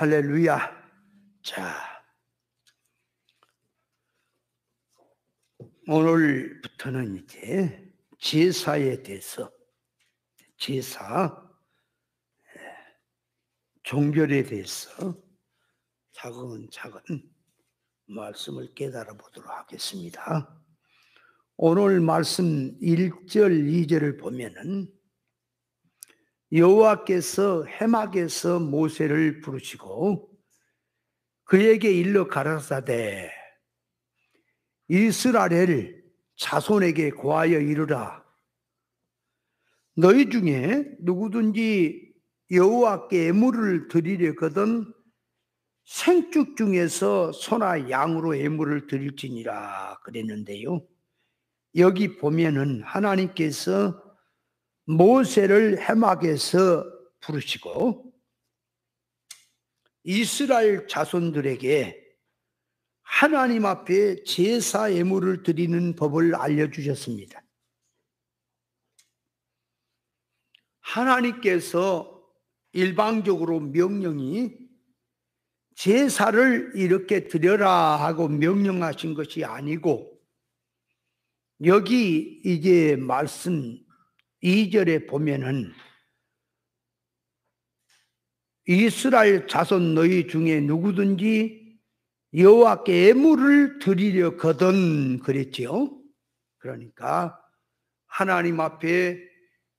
할렐루야. 자, 오늘부터는 이제 제사에 대해서, 제사, 종결에 대해서 차근차근 말씀을 깨달아 보도록 하겠습니다. 오늘 말씀 1절, 2절을 보면은 여호와께서 해막에서 모세를 부르시고 그에게 일러 가라사대 이스라엘 자손에게 고하여 이르라. 너희 중에 누구든지 여호와께 예물을 드리려거든 생축 중에서 소나 양으로 예물을 드릴지니라 그랬는데요. 여기 보면은 하나님께서 모세를 해막에서 부르시고 이스라엘 자손들에게 하나님 앞에 제사 예물을 드리는 법을 알려주셨습니다. 하나님께서 일방적으로 명령이 제사를 이렇게 드려라 하고 명령하신 것이 아니고, 여기 이제 말씀 2절에 보면은 이스라엘 자손 너희 중에 누구든지 여호와께 예물을 드리려거든 그랬지요. 그러니까 하나님 앞에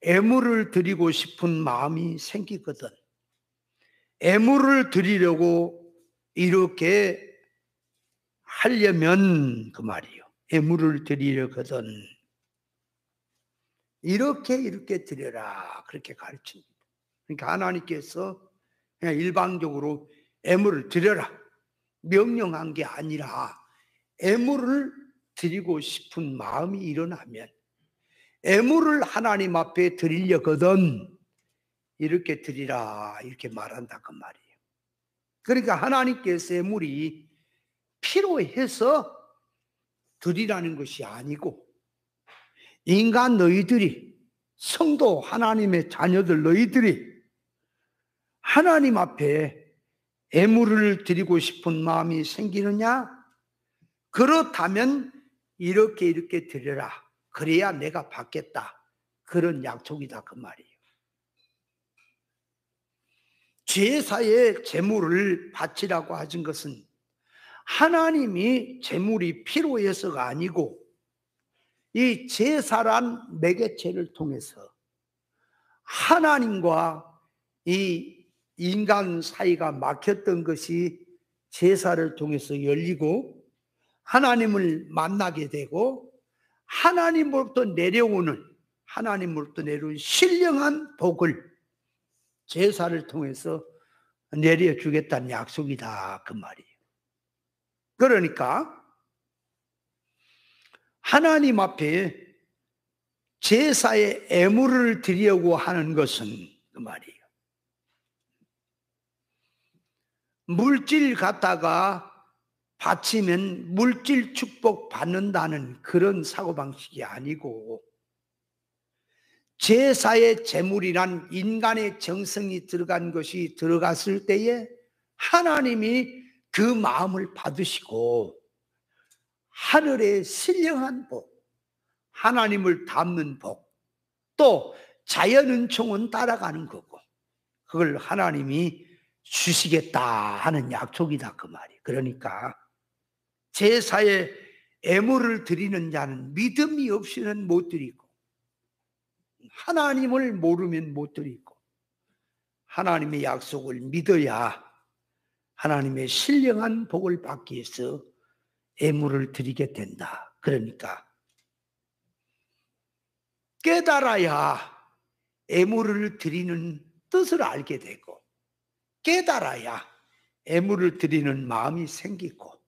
예물을 드리고 싶은 마음이 생기거든. 예물을 드리려고 이렇게 하려면 그 말이요. 예물을 드리려거든 이렇게 드려라 그렇게 가르칩니다. 그러니까 하나님께서 그냥 일방적으로 예물을 드려라 명령한 게 아니라 예물을 드리고 싶은 마음이 일어나면 예물을 하나님 앞에 드리려거든 이렇게 드리라 이렇게 말한다 그 말이에요. 그러니까 하나님께서 예물이 필요해서 드리라는 것이 아니고, 인간 너희들이, 성도 하나님의 자녀들 너희들이 하나님 앞에 예물을 드리고 싶은 마음이 생기느냐? 그렇다면 이렇게 드려라. 그래야 내가 받겠다. 그런 약속이다 그 말이에요. 제사의 제물을 바치라고 하신 것은 하나님이 제물이 필요해서가 아니고, 이 제사란 매개체를 통해서 하나님과 이 인간 사이가 막혔던 것이 제사를 통해서 열리고 하나님을 만나게 되고 하나님으로부터 내려오는 신령한 복을 제사를 통해서 내려주겠다는 약속이다 그 말이에요. 그러니까 하나님 앞에 제사의 예물을 드리려고 하는 것은 그 말이에요. 물질 갖다가 바치면 물질 축복 받는다는 그런 사고방식이 아니고, 제사의 제물이란 인간의 정성이 들어간 것이 들어갔을 때에 하나님이 그 마음을 받으시고 하늘의 신령한 복, 하나님을 닮는 복, 또 자연은총은 따라가는 거고 그걸 하나님이 주시겠다 하는 약속이다 그 말이에요. 그러니까 제사에 예물을 드리는 자는 믿음이 없이는 못 드리고 하나님을 모르면 못 드리고 하나님의 약속을 믿어야 하나님의 신령한 복을 받기 위해서 예물을 드리게 된다. 그러니까 깨달아야 예물을 드리는 뜻을 알게 되고, 깨달아야 예물을 드리는 마음이 생기고,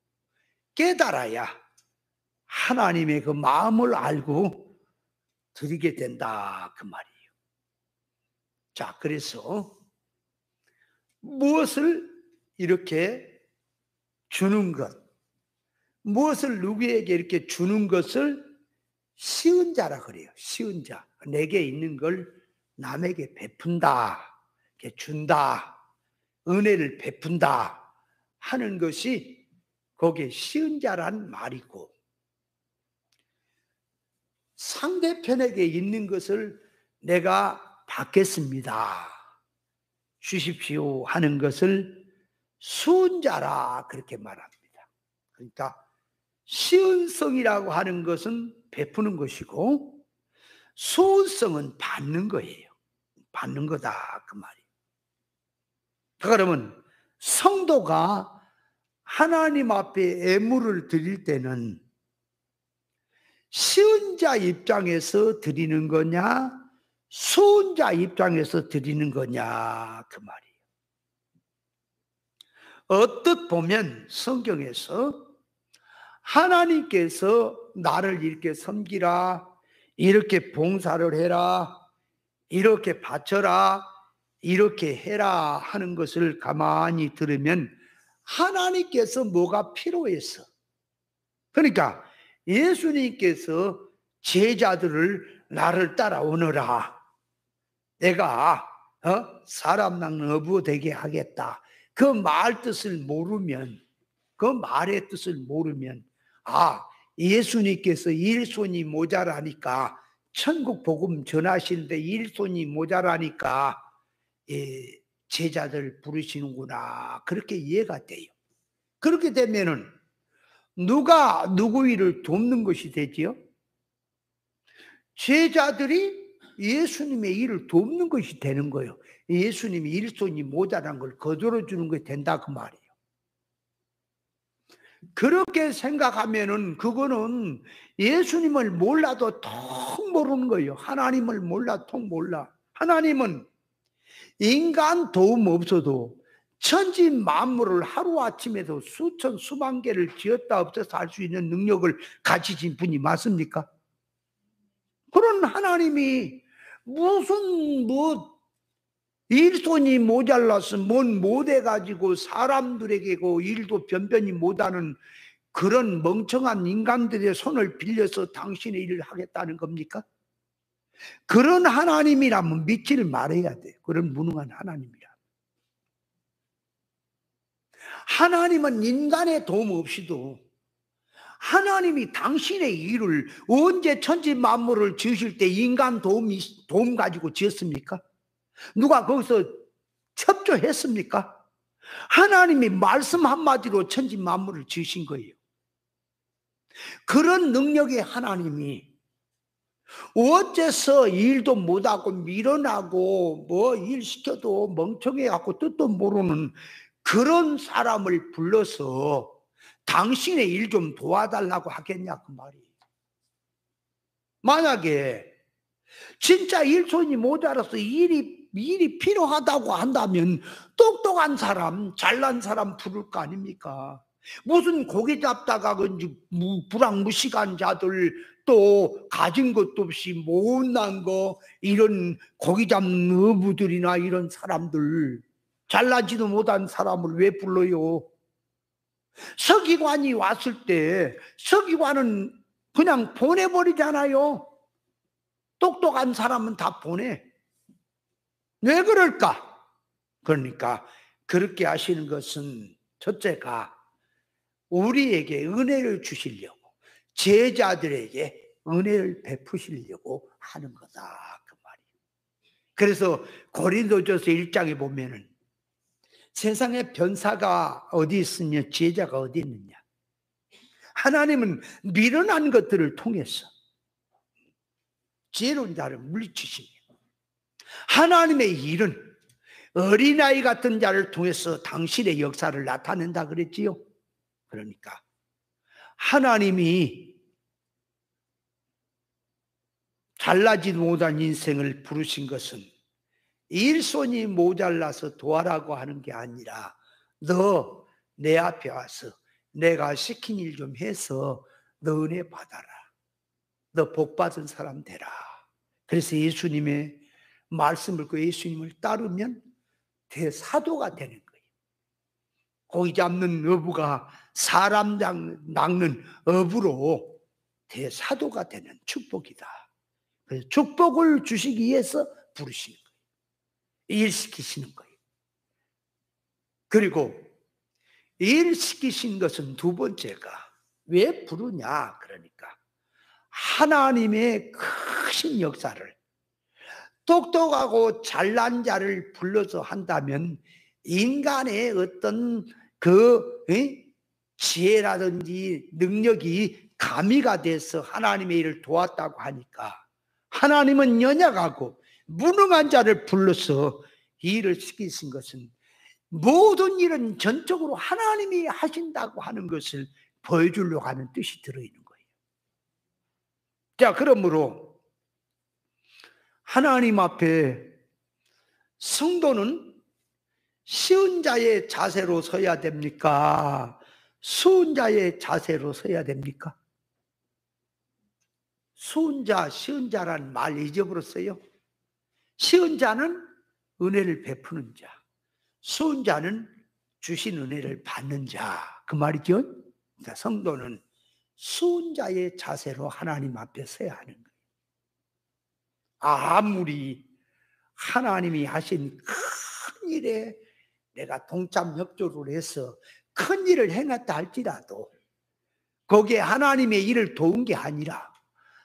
깨달아야 하나님의 그 마음을 알고 드리게 된다 그 말이에요. 자, 그래서 무엇을 이렇게 주는 것, 무엇을 누구에게 이렇게 주는 것을 시은 자라 그래요. 시은 자. 내게 있는 걸 남에게 베푼다, 이렇게 준다. 은혜를 베푼다 하는 것이 거기에 쉬운 자란 말이고, 상대편에게 있는 것을 내가 받겠습니다, 주십시오 하는 것을 쉬운 자라 그렇게 말합니다. 그러니까 시은성이라고 하는 것은 베푸는 것이고, 소은성은 받는 거예요. 받는 거다 그 말이에요. 그러면 성도가 하나님 앞에 예물을 드릴 때는 쉬운 자 입장에서 드리는 거냐, 소은 자 입장에서 드리는 거냐 그 말이에요. 어떻게 보면 성경에서 하나님께서 나를 이렇게 섬기라, 이렇게 봉사를 해라, 이렇게 바쳐라, 이렇게 해라 하는 것을 가만히 들으면 하나님께서 뭐가 필요해서, 그러니까 예수님께서 제자들을 나를 따라오너라, 내가 사람 낚는 어부 되게 하겠다, 그 말 뜻을 모르면, 그 말의 뜻을 모르면, 아, 예수님께서 일손이 모자라니까 천국 복음 전하시는데 일손이 모자라니까 제자들 부르시는구나, 그렇게 이해가 돼요. 그렇게 되면은 누가 누구 일을 돕는 것이 되지요? 제자들이 예수님의 일을 돕는 것이 되는 거예요. 예수님이 일손이 모자란 걸 거들어 주는 것이 된다 그 말이에요. 그렇게 생각하면은 그거는 예수님을 몰라도 통 모르는 거예요. 하나님을 몰라 통 몰라. 하나님은 인간 도움 없어도 천지 만물을 하루아침에도 수천 수만 개를 지었다 없애서 할 수 있는 능력을 가지신 분이 맞습니까? 그런 하나님이 무슨 일손이 모자라서 뭔 못해가지고 사람들에게 그 일도 변변히 못하는 그런 멍청한 인간들의 손을 빌려서 당신의 일을 하겠다는 겁니까? 그런 하나님이라면 믿지를 말아야 돼요. 그런 무능한 하나님이라. 하나님은 인간의 도움 없이도 하나님이 당신의 일을 언제 천지 만물을 지으실 때 인간 도움 가지고 지었습니까? 누가 거기서 협조했습니까? 하나님이 말씀 한마디로 천지 만물을 지으신 거예요. 그런 능력의 하나님이 어째서 일도 못하고 밀어나고 뭐 일 시켜도 멍청해갖고 뜻도 모르는 그런 사람을 불러서 당신의 일 좀 도와달라고 하겠냐 그 말이에요. 만약에 진짜 일손이 모자라서 일이 필요하다고 한다면 똑똑한 사람, 잘난 사람 부를 거 아닙니까? 무슨 고기 잡다가 불황무시간 자들, 또 가진 것도 없이 못난 거, 이런 고기 잡는 어부들이나 이런 사람들, 잘나지도 못한 사람을 왜 불러요? 서기관이 왔을 때 서기관은 그냥 보내버리잖아요. 똑똑한 사람은 다 보내. 왜 그럴까? 그러니까 그렇게 하시는 것은 첫째가 우리에게 은혜를 주시려고, 제자들에게 은혜를 베푸시려고 하는 거다 그 말이에요. 그래서 고린도전서 1장에 보면은 세상에 변사가 어디 있으며 제자가 어디 있느냐, 하나님은 미련한 것들을 통해서 지혜로운 자를 물리치십니다. 하나님의 일은 어린아이 같은 자를 통해서 당신의 역사를 나타낸다 그랬지요. 그러니까 하나님이 잘나지 못한 인생을 부르신 것은 일손이 모자라서 도와라고 하는 게 아니라, 너 내 앞에 와서 내가 시킨 일 좀 해서 너 은혜 받아라, 너 복받은 사람 되라. 그래서 예수님의 말씀을, 그 예수님을 따르면 대사도가 되는 거예요. 고기 잡는 어부가 사람 낚는 어부로 대사도가 되는 축복이다. 그래서 축복을 주시기 위해서 부르시는 거예요. 일시키시는 거예요. 그리고 일 시키신 것은 두 번째가 왜 부르냐 그러니까 하나님의 크신 역사를 똑똑하고 잘난 자를 불러서 한다면 인간의 어떤 그 지혜라든지 능력이 가미가 돼서 하나님의 일을 도왔다고 하니까 하나님은 연약하고 무능한 자를 불러서 이 일을 시키신 것은 모든 일은 전적으로 하나님이 하신다고 하는 것을 보여주려고 하는 뜻이 들어있는 거예요. 자, 그러므로 하나님 앞에 성도는 쉬운 자의 자세로 서야 됩니까? 수은 자의 자세로 서야 됩니까? 수은 자, 쉬운 자란 말 잊어버렸어요. 쉬운 자는 은혜를 베푸는 자, 수은 자는 주신 은혜를 받는 자, 그 말이죠. 그러니까 성도는 수은 자의 자세로 하나님 앞에 서야 하는 거예요. 아무리 하나님이 하신 큰 일에 내가 동참 협조를 해서 큰 일을 행했다 할지라도 거기에 하나님의 일을 도운 게 아니라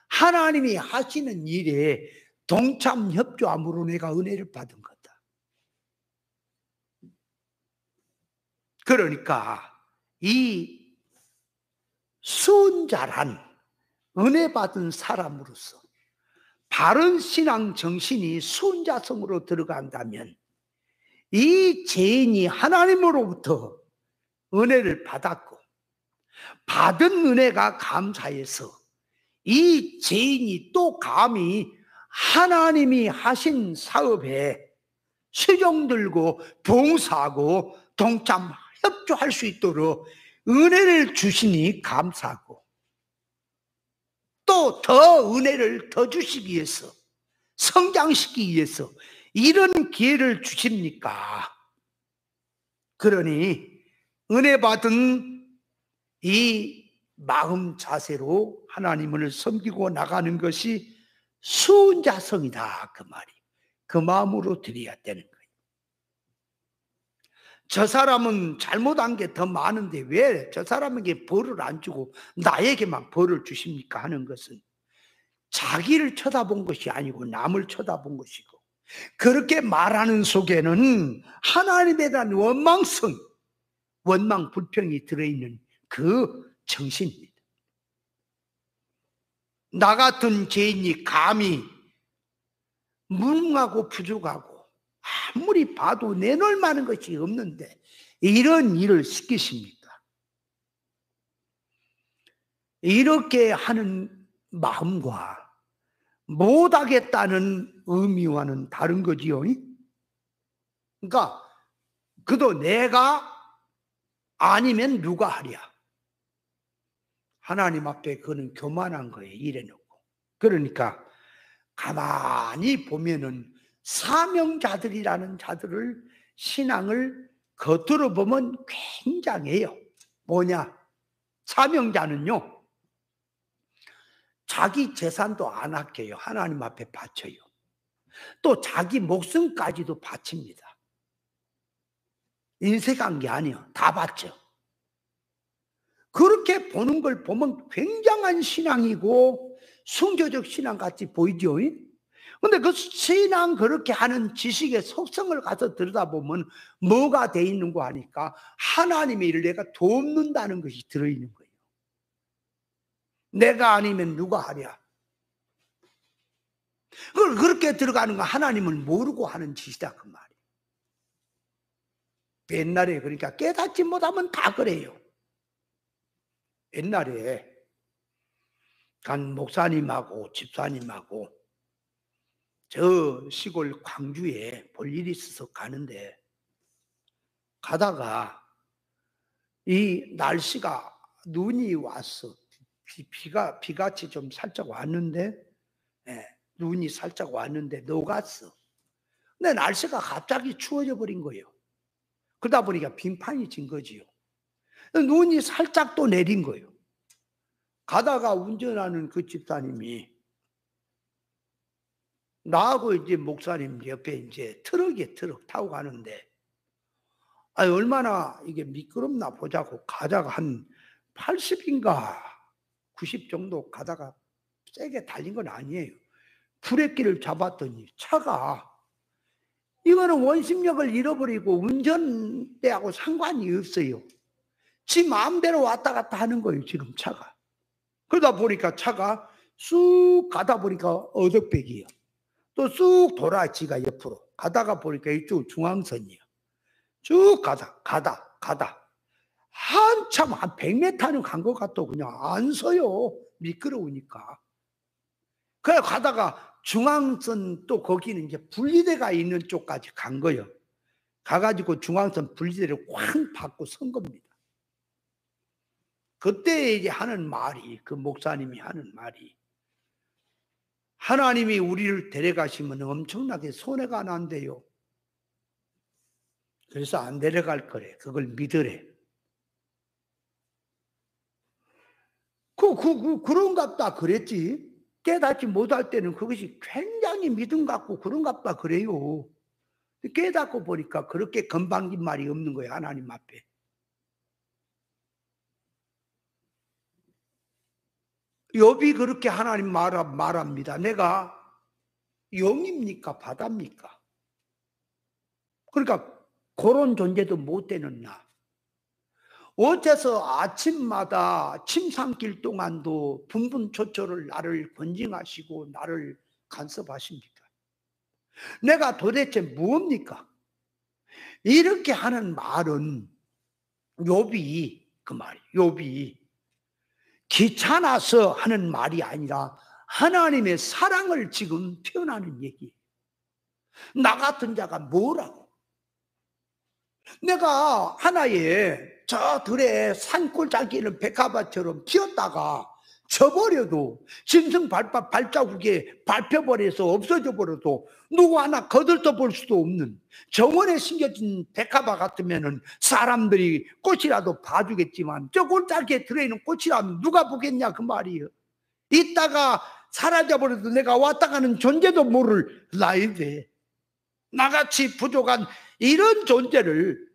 하나님이 하시는 일에 동참 협조함으로 내가 은혜를 받은 거다. 그러니까 이 수은자란 은혜 받은 사람으로서 바른 신앙 정신이 수은자성으로 들어간다면 이 죄인이 하나님으로부터 은혜를 받았고 받은 은혜가 감사해서 이 죄인이 또 감히 하나님이 하신 사업에 수종 들고 봉사하고 동참 협조할 수 있도록 은혜를 주시니 감사하고 또 더 은혜를 더 주시기 위해서 성장시키기 위해서 이런 기회를 주십니까? 그러니 은혜 받은 이 마음 자세로 하나님을 섬기고 나가는 것이 수은자성이다 그 말이. 그 마음으로 드려야 되는 거예요. 저 사람은 잘못한 게 더 많은데 왜 저 사람에게 벌을 안 주고 나에게만 벌을 주십니까 하는 것은 자기를 쳐다본 것이 아니고 남을 쳐다본 것이고 그렇게 말하는 속에는 하나님에 대한 원망성, 원망 불평이 들어있는 그 정신입니다. 나 같은 죄인이 감히 무능하고 부족하고 아무리 봐도 내놓을 만한 것이 없는데 이런 일을 시키십니까? 이렇게 하는 마음과 못하겠다는 의미와는 다른 거지요. 그러니까 그도 내가 아니면 누가 하랴. 하나님 앞에 그는 교만한 거예요. 이래놓고. 그러니까 가만히 보면은 사명자들이라는 자들을 신앙을 겉으로 보면 굉장해요. 뭐냐? 사명자는요. 자기 재산도 안 아껴요. 하나님 앞에 바쳐요. 또 자기 목숨까지도 바칩니다. 인색한 게 아니에요. 다 바쳐. 그렇게 보는 걸 보면 굉장한 신앙이고 순교적 신앙 같이 보이죠. 근데 그 신앙 그렇게 하는 지식의 속성을 가서 들여다보면 뭐가 돼 있는 거 하니까 하나님의 일을 내가 돕는다는 것이 들어있는 거예요. 내가 아니면 누가 하랴. 그걸 그렇게 들어가는 거 하나님을 모르고 하는 짓이다 그 말이에요. 옛날에 그러니까 깨닫지 못하면 다 그래요. 옛날에 간 목사님하고 집사님하고 저 시골 광주에 볼 일이 있어서 가는데 가다가 이 날씨가 눈이 왔어. 비같이 좀 살짝 왔는데 눈이 살짝 왔는데 녹았어. 근데 날씨가 갑자기 추워져 버린 거예요. 그러다 보니까 빙판이 진 거지요. 눈이 살짝 또 내린 거예요. 가다가 운전하는 그 집사님이 나하고 이제 목사님 옆에 이제 트럭 타고 가는데 얼마나 이게 미끄럽나 보자고 가다가 한 80인가 90 정도 가다가 세게 달린 건 아니에요. 브레이크를 잡았더니 차가, 이거는 원심력을 잃어버리고 운전대하고 상관이 없어요. 지 마음대로 왔다 갔다 하는 거예요, 지금 차가. 그러다 보니까 차가 쑥 가다 보니까 어덕백이에요. 또 쑥 돌아, 지가 옆으로. 가다가 보니까 이쪽 중앙선이에요. 쭉 가다. 한참 한 100m는 간 것 같아. 그냥 안 서요. 미끄러우니까. 그래 가다가 중앙선, 또 거기는 이제 분리대가 있는 쪽까지 간 거예요. 가가지고 중앙선 분리대를 확 받고 선 겁니다. 그때 이제 하는 말이, 그 목사님이 하는 말이, 하나님이 우리를 데려가시면 엄청나게 손해가 난대요. 그래서 안 데려갈 거래. 그걸 믿으래. 그런갑다 그랬지. 깨닫지 못할 때는 그것이 굉장히 믿음 같고 그런갑다 그래요. 깨닫고 보니까 그렇게 건방진 말이 없는 거예요, 하나님 앞에. 욥이 그렇게 하나님 말합니다. 내가 영입니까 바다입니까? 그러니까 그런 존재도 못 되는 나. 어째서 아침마다 침상길 동안도 분분초초를 나를 권징하시고 나를 간섭하십니까? 내가 도대체 무엇입니까? 이렇게 하는 말은 욥이, 그 말이 욥이 귀찮아서 하는 말이 아니라 하나님의 사랑을 지금 표현하는 얘기예요. 나 같은 자가 뭐라고? 내가 하나의 저 들에 산골짜기는 백합화처럼 키웠다가 져버려도, 짐승 발자국에 밟혀버려서 없어져 버려도 누구 하나 거들떠 볼 수도 없는 정원에 심겨진 백합화 같으면은 사람들이 꽃이라도 봐주겠지만 저 골짜기에 들어있는 꽃이라면 누가 보겠냐 그 말이에요. 이따가 사라져버려도 내가 왔다 가는 존재도 모를 나인데, 나같이 부족한 이런 존재를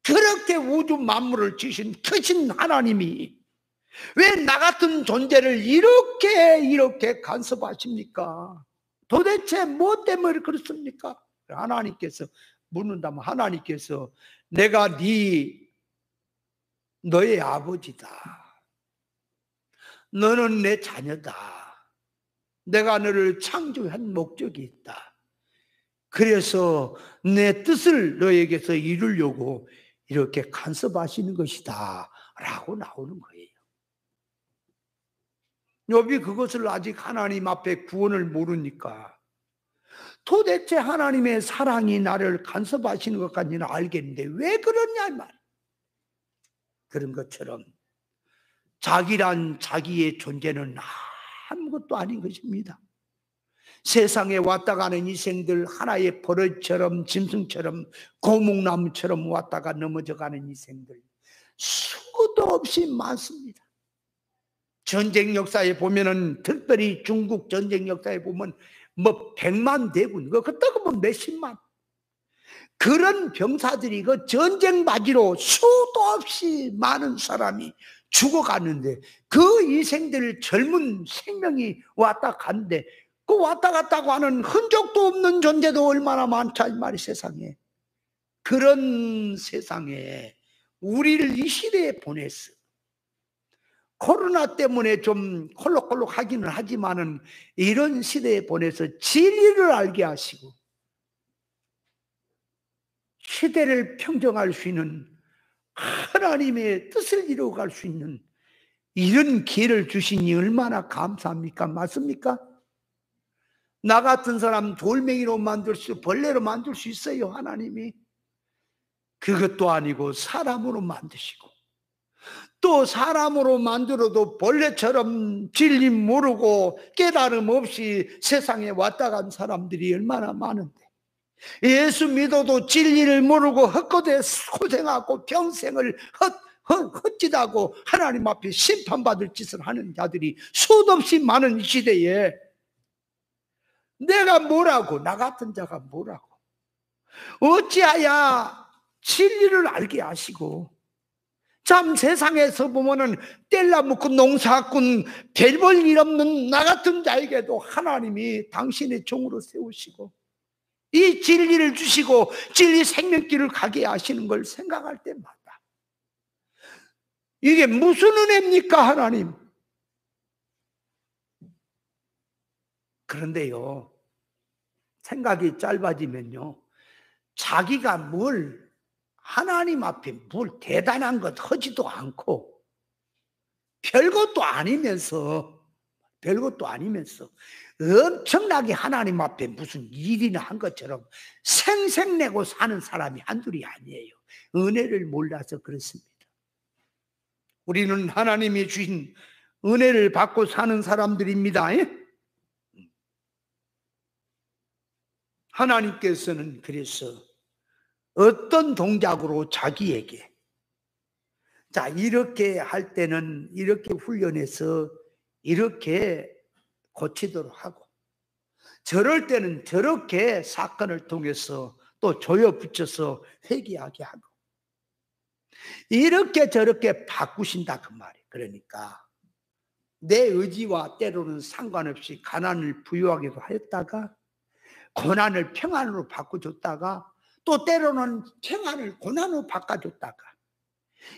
그렇게 우주 만물을 지신 크신 하나님이 왜 나 같은 존재를 이렇게 간섭하십니까? 도대체 뭐 때문에 그렇습니까? 하나님께서 묻는다면, 하나님께서 내가 너의 아버지다. 너는 내 자녀다. 내가 너를 창조한 목적이 있다. 그래서 내 뜻을 너에게서 이루려고 이렇게 간섭하시는 것이다 라고 나오는 거예요. 욥이 그것을 아직 하나님 앞에 구원을 모르니까 도대체 하나님의 사랑이 나를 간섭하시는 것까지는 알겠는데 왜 그러냐 이 말. 그런 것처럼 자기란 자기의 존재는 아무것도 아닌 것입니다. 세상에 왔다 가는 인생들, 하나의 버릇처럼 짐승처럼 고목나무처럼 왔다가 넘어져가는 인생들 수도 없이 많습니다. 전쟁 역사에 보면은, 특별히 중국 전쟁 역사에 보면 뭐 100만 대군, 그렇다고 보면 몇십만, 그런 병사들이 그 전쟁 맞이로 수도 없이 많은 사람이 죽어가는데 그 인생들 젊은 생명이 왔다 갔는데 그 왔다 갔다고 하는 흔적도 없는 존재도 얼마나 많다 이 말이 세상에. 그런 세상에 우리를 이 시대에 보냈어. 코로나 때문에 좀 콜록콜록 하기는 하지만은 이런 시대에 보내서 진리를 알게 하시고 시대를 평정할 수 있는, 하나님의 뜻을 이루어갈 수 있는 이런 기회를 주시니 얼마나 감사합니까? 맞습니까? 나 같은 사람 돌멩이로 만들 수, 벌레로 만들 수 있어요, 하나님이. 그것도 아니고 사람으로 만드시고, 또 사람으로 만들어도 벌레처럼 진리 모르고 깨달음 없이 세상에 왔다 간 사람들이 얼마나 많은데, 예수 믿어도 진리를 모르고 헛것에 고생하고 평생을 헛짓하고 하나님 앞에 심판받을 짓을 하는 자들이 수도 없이 많은 이 시대에 내가 뭐라고, 나 같은 자가 뭐라고, 어찌하여 진리를 알게 하시고, 참 세상에서 보면은 뗄라먹고 농사꾼 별 볼 일 없는 나 같은 자에게도 하나님이 당신의 종으로 세우시고 이 진리를 주시고 진리 생명길을 가게 하시는 걸 생각할 때마다 이게 무슨 은혜입니까, 하나님? 그런데요, 생각이 짧아지면요, 자기가 뭘 하나님 앞에 뭘 대단한 것 하지도 않고 별것도 아니면서 엄청나게 하나님 앞에 무슨 일이나 한 것처럼 생색내고 사는 사람이 한둘이 아니에요. 은혜를 몰라서 그렇습니다. 우리는 하나님이 주신 은혜를 받고 사는 사람들입니다. 하나님께서는 그래서 어떤 동작으로 자기에게, 자, 이렇게 할 때는 이렇게 훈련해서 이렇게 고치도록 하고, 저럴 때는 저렇게 사건을 통해서 또 조여 붙여서 회개하게 하고, 이렇게 저렇게 바꾸신다 그 말이에요. 그러니까 내 의지와 때로는 상관없이 가난을 부유하기도 하였다가 고난을 평안으로 바꿔줬다가 또 때로는 평안을 고난으로 바꿔줬다가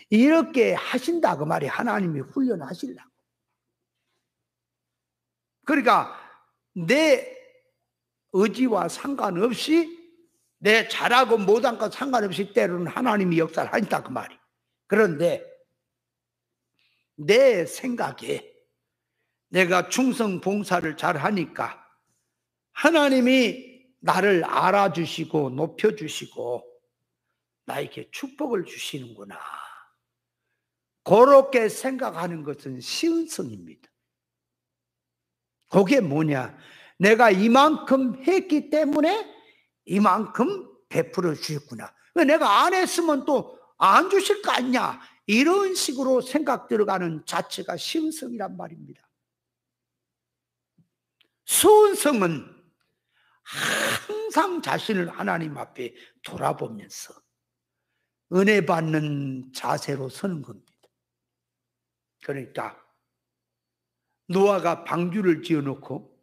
이렇게 하신다 그 말이 하나님이 훈련하시려고. 그러니까 내 의지와 상관없이 내 잘하고 못한 것 상관없이 때로는 하나님이 역사를 하신다 그 말이. 그런데 내 생각에 내가 충성 봉사를 잘 하니까 하나님이 나를 알아주시고 높여주시고 나에게 축복을 주시는구나, 그렇게 생각하는 것은 시은성입니다. 그게 뭐냐, 내가 이만큼 했기 때문에 이만큼 베풀어 주셨구나, 내가 안 했으면 또 안 주실 거 아니냐, 이런 식으로 생각 들어가는 자체가 시은성이란 말입니다. 수은성은 항상 자신을 하나님 앞에 돌아보면서 은혜 받는 자세로 서는 겁니다. 그러니까 노아가 방주를 지어놓고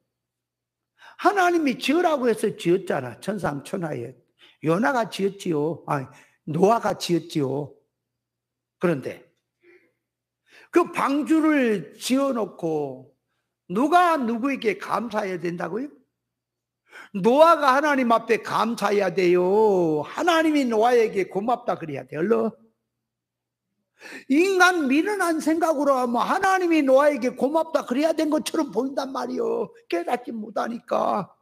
하나님이 지으라고 해서 지었잖아. 천상천하에 요나가 지었지요. 노아가 지었지요. 그런데 그 방주를 지어놓고 누가 누구에게 감사해야 된다고요? 노아가 하나님 앞에 감사해야 돼요. 하나님이 노아에게 고맙다 그래야 돼요. 얼른. 인간 미련한 생각으로 하면 하나님이 노아에게 고맙다 그래야 된 것처럼 보인단 말이요. 깨닫지 못하니까.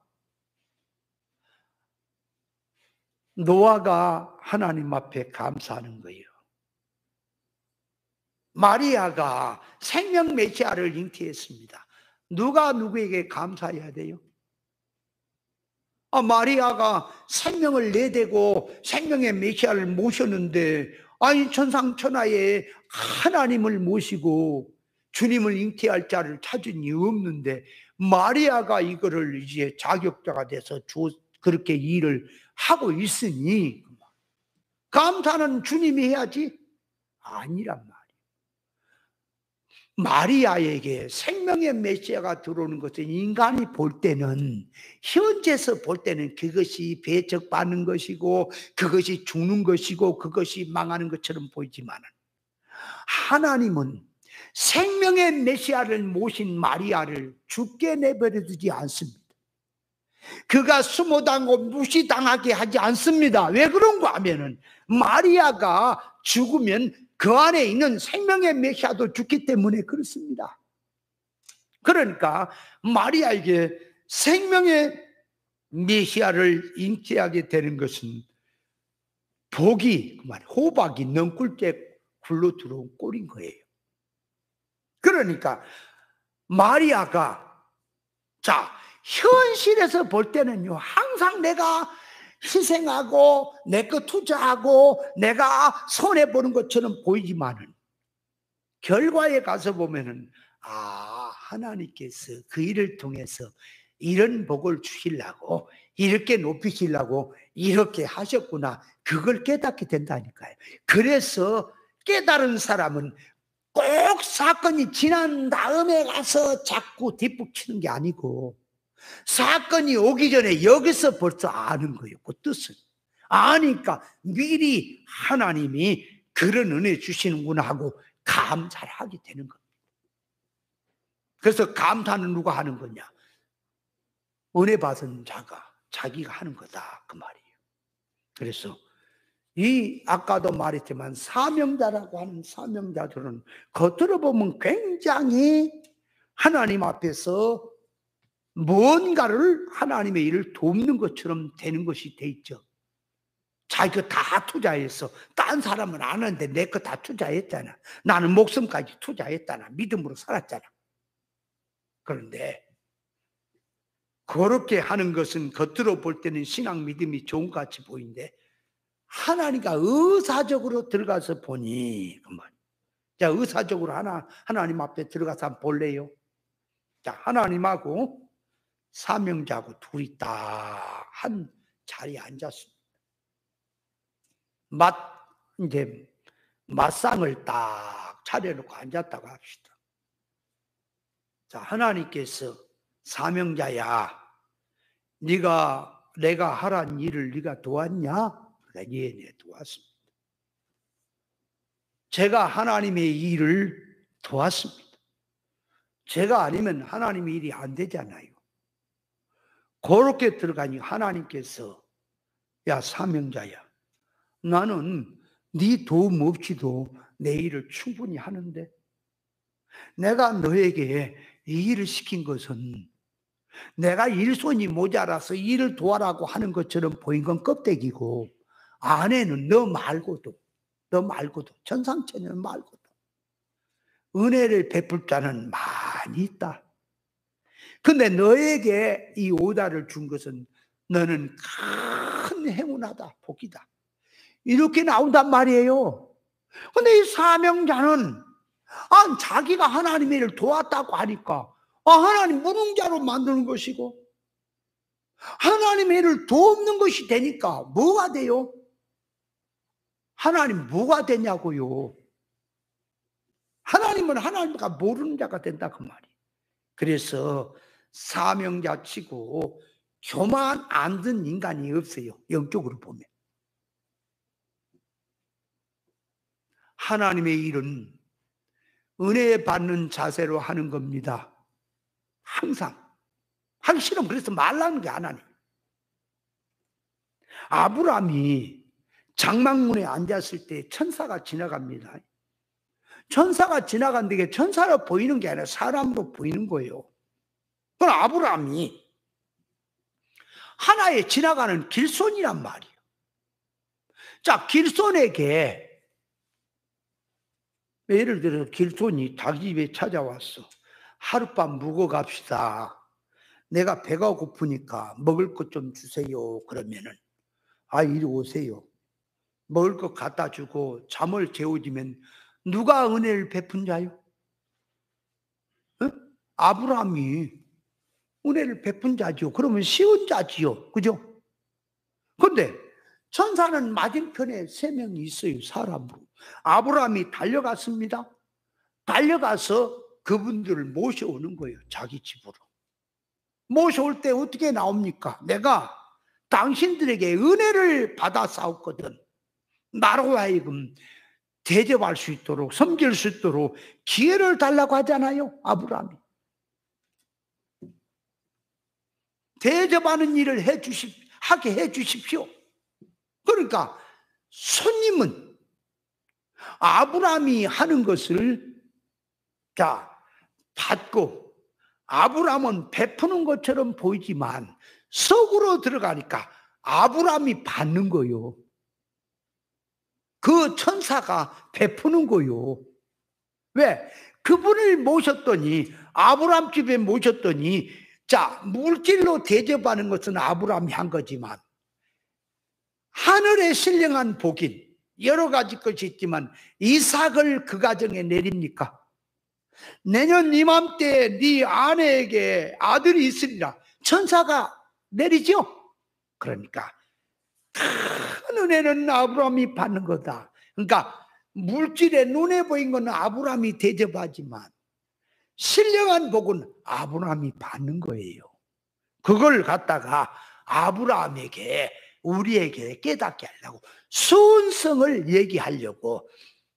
노아가 하나님 앞에 감사하는 거예요. 마리아가 생명 메시아를 잉태했습니다. 누가 누구에게 감사해야 돼요? 마리아가 생명을 내대고 생명의 메시아를 모셨는데, 아니 천상천하에 하나님을 모시고 주님을 잉태할 자를 찾은 이유 없는데 마리아가 이거를 이제 자격자가 돼서 그렇게 일을 하고 있으니 감사는 주님이 해야지? 아니란 말이에요. 마리아에게 생명의 메시아가 들어오는 것은 인간이 볼 때는, 현재서 볼 때는 그것이 배척받는 것이고 그것이 죽는 것이고 그것이 망하는 것처럼 보이지만 하나님은 생명의 메시아를 모신 마리아를 죽게 내버려 두지 않습니다. 그가 수모당하고 무시당하게 하지 않습니다. 왜 그런가 하면은 마리아가 죽으면 그 안에 있는 생명의 메시아도 죽기 때문에 그렇습니다. 그러니까 마리아에게 생명의 메시아를 잉태하게 되는 것은 복이, 호박이 넝굴째 굴러 들어온 꼴인 거예요. 그러니까 마리아가, 자, 현실에서 볼 때는요, 항상 내가 희생하고 내 거 투자하고 내가 손해보는 것처럼 보이지만은 결과에 가서 보면은 하나님께서 그 일을 통해서 이런 복을 주시려고, 이렇게 높이시려고 이렇게 하셨구나. 그걸 깨닫게 된다니까요. 그래서 깨달은 사람은 꼭 사건이 지난 다음에 가서 자꾸 뒷북치는 게 아니고 사건이 오기 전에 여기서 벌써 아는 거예요. 그 뜻을 아니까 미리 하나님이 그런 은혜 주시는구나 하고 감사를 하게 되는 겁니다. 그래서 감사는 누가 하는 거냐? 은혜 받은 자가 자기가 하는 거다 그 말이에요. 그래서 이 아까도 말했지만 사명자라고 하는 사명자들은 겉으로 보면 굉장히 하나님 앞에서 뭔가를 하나님의 일을 돕는 것처럼 되는 것이 돼 있죠. 자기 거 다 투자해서 딴 사람은 안 하는데 내 거 다 투자했잖아. 나는 목숨까지 투자했잖아. 믿음으로 살았잖아. 그런데 그렇게 하는 것은 겉으로 볼 때는 신앙 믿음이 좋은 것 같이 보이는데 하나님과 의사적으로 들어가서 보니 그 말. 자, 의사적으로 하나님 앞에 들어가서 한번 볼래요? 자, 하나님하고 사명자하고 둘이 딱 한 자리에 앉았습니다. 이제 맞상을 딱 차려놓고 앉았다고 합시다. 자, 하나님께서 사명자야, 내가 하란 일을 네가 도왔냐? 예, 네, 도왔습니다. 제가 하나님의 일을 도왔습니다. 제가 아니면 하나님의 일이 안 되잖아요. 그렇게 들어가니 하나님께서 야, 사명자야, 나는 네 도움 없이도 내 일을 충분히 하는데 내가 너에게 이 일을 시킨 것은 내가 일손이 모자라서 일을 도와라고 하는 것처럼 보인 건 껍데기고 안에는 너 말고도 천상천녀 말고도 은혜를 베풀 자는 많이 있다. 근데 너에게 이 오다를 준 것은 너는 큰 행운하다, 복이다. 이렇게 나온단 말이에요. 근데 이 사명자는 자기가 하나님의 일을 도왔다고 하니까 하나님 무능자로 만드는 것이고 하나님의 일을 돕는 것이 되니까 뭐가 돼요? 하나님 뭐가 되냐고요? 하나님은 하나님과 모르는 자가 된다 그 말이에요. 그래서 사명자 치고 교만 안 든 인간이 없어요. 영적으로 보면. 하나님의 일은 은혜 받는 자세로 하는 겁니다. 항상. 하기 싫으면 그래서 말라는 게 하나님. 아브라함이 장막문에 앉았을 때 천사가 지나갑니다. 천사가 지나간데 천사로 보이는 게 아니라 사람으로 보이는 거예요. 그럼 아브라함이 하나의 지나가는 길손이란 말이에요. 자, 길손에게 예를 들어서 길손이 자기 집에 찾아왔어. 하룻밤 묵어 갑시다. 내가 배가 고프니까 먹을 것 좀 주세요. 그러면은 이리 오세요. 먹을 것 갖다 주고 잠을 재워주면 누가 은혜를 베푼 자요? 아브라함이 은혜를 베푼 자지요. 그러면 쉬운 자지요. 그죠? 그런데 천사는 맞은편에 3명이 있어요. 사람으로. 아브라함이 달려갔습니다. 달려가서 그분들을 모셔오는 거예요. 자기 집으로. 모셔올 때 어떻게 나옵니까? 내가 당신들에게 은혜를 받아 싸웠거든. 나로 하여금 대접할 수 있도록, 섬길 수 있도록 기회를 달라고 하잖아요. 아브라함이. 대접하는 일을 하게 해 주십시오. 그러니까 손님은 아브라함이 하는 것을 받고 아브라함은 베푸는 것처럼 보이지만 속으로 들어가니까 아브라함이 받는 거요. 그 천사가 베푸는 거요. 왜? 그분을 모셨더니 아브라함 집에 모셨더니 물질로 대접하는 것은 아브라함이 한 거지만 하늘에 신령한 복인 여러 가지 것이 있지만 이삭을 그 가정에 내립니까? 내년 이맘때 네 아내에게 아들이 있으리라 천사가 내리죠. 그러니까 큰 은혜는 아브라함이 받는 거다. 그러니까 물질에 눈에 보인 건 아브라함이 대접하지만 신령한 복은 아브라함이 받는 거예요. 그걸 갖다가 아브라함에게, 우리에게 깨닫게 하려고, 순성을 얘기하려고,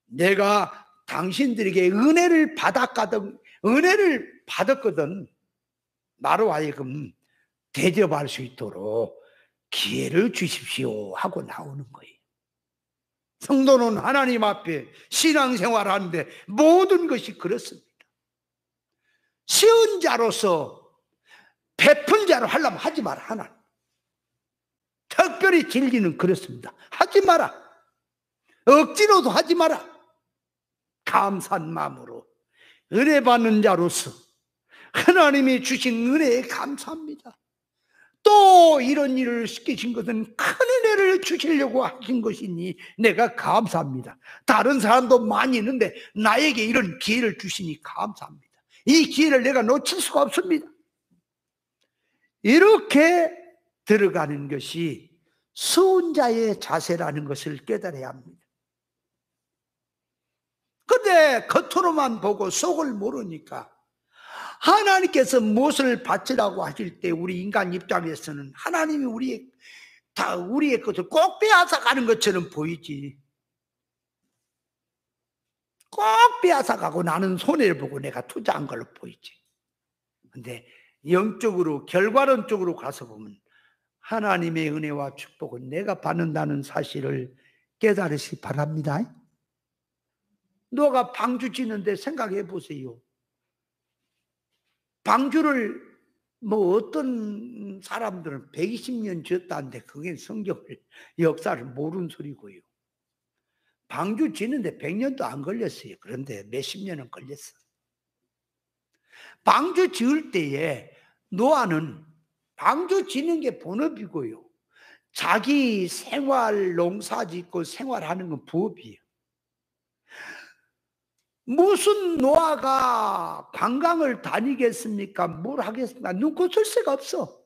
내가 당신들에게 은혜를 받았거든 나로 하여금 대접할 수 있도록 기회를 주십시오 하고 나오는 거예요. 성도는 하나님 앞에 신앙생활 하는데 모든 것이 그렇습니다. 쉬운 자로서 베푼 자로 하려면 하지 마라. 하나님 특별히 진리는 그렇습니다. 하지 마라. 억지로도 하지 마라. 감사한 마음으로 은혜 받는 자로서 하나님이 주신 은혜에 감사합니다. 또 이런 일을 시키신 것은 큰 은혜를 주시려고 하신 것이니 내가 감사합니다. 다른 사람도 많이 있는데 나에게 이런 기회를 주시니 감사합니다. 이 기회를 내가 놓칠 수가 없습니다. 이렇게 들어가는 것이 수훈자의 자세라는 것을 깨달아야 합니다. 근데 겉으로만 보고 속을 모르니까 하나님께서 무엇을 바치라고 하실 때 우리 인간 입장에서는 하나님이 우리의 것을 꼭 빼앗아 가는 것처럼 보이지. 꼭 빼앗아 가고 나는 손해를 보고 내가 투자한 걸로 보이지. 근데 영적으로 결과론적으로 가서 보면 하나님의 은혜와 축복은 내가 받는다는 사실을 깨달으시기 바랍니다. 너가 방주 짓는데 생각해 보세요. 방주를 어떤 사람들은 120년 지었다는데 그게 성경을 역사를 모르는 소리고요. 방주 짓는데 100년도 안 걸렸어요. 그런데 몇십 년은 걸렸어. 방주 지을 때에 노아는 방주 짓는 게 본업이고요. 자기 생활 농사 짓고 생활하는 건 부업이에요. 무슨 노아가 관광을 다니겠습니까? 뭘 하겠습니까? 눈코 쓸 새가 없어.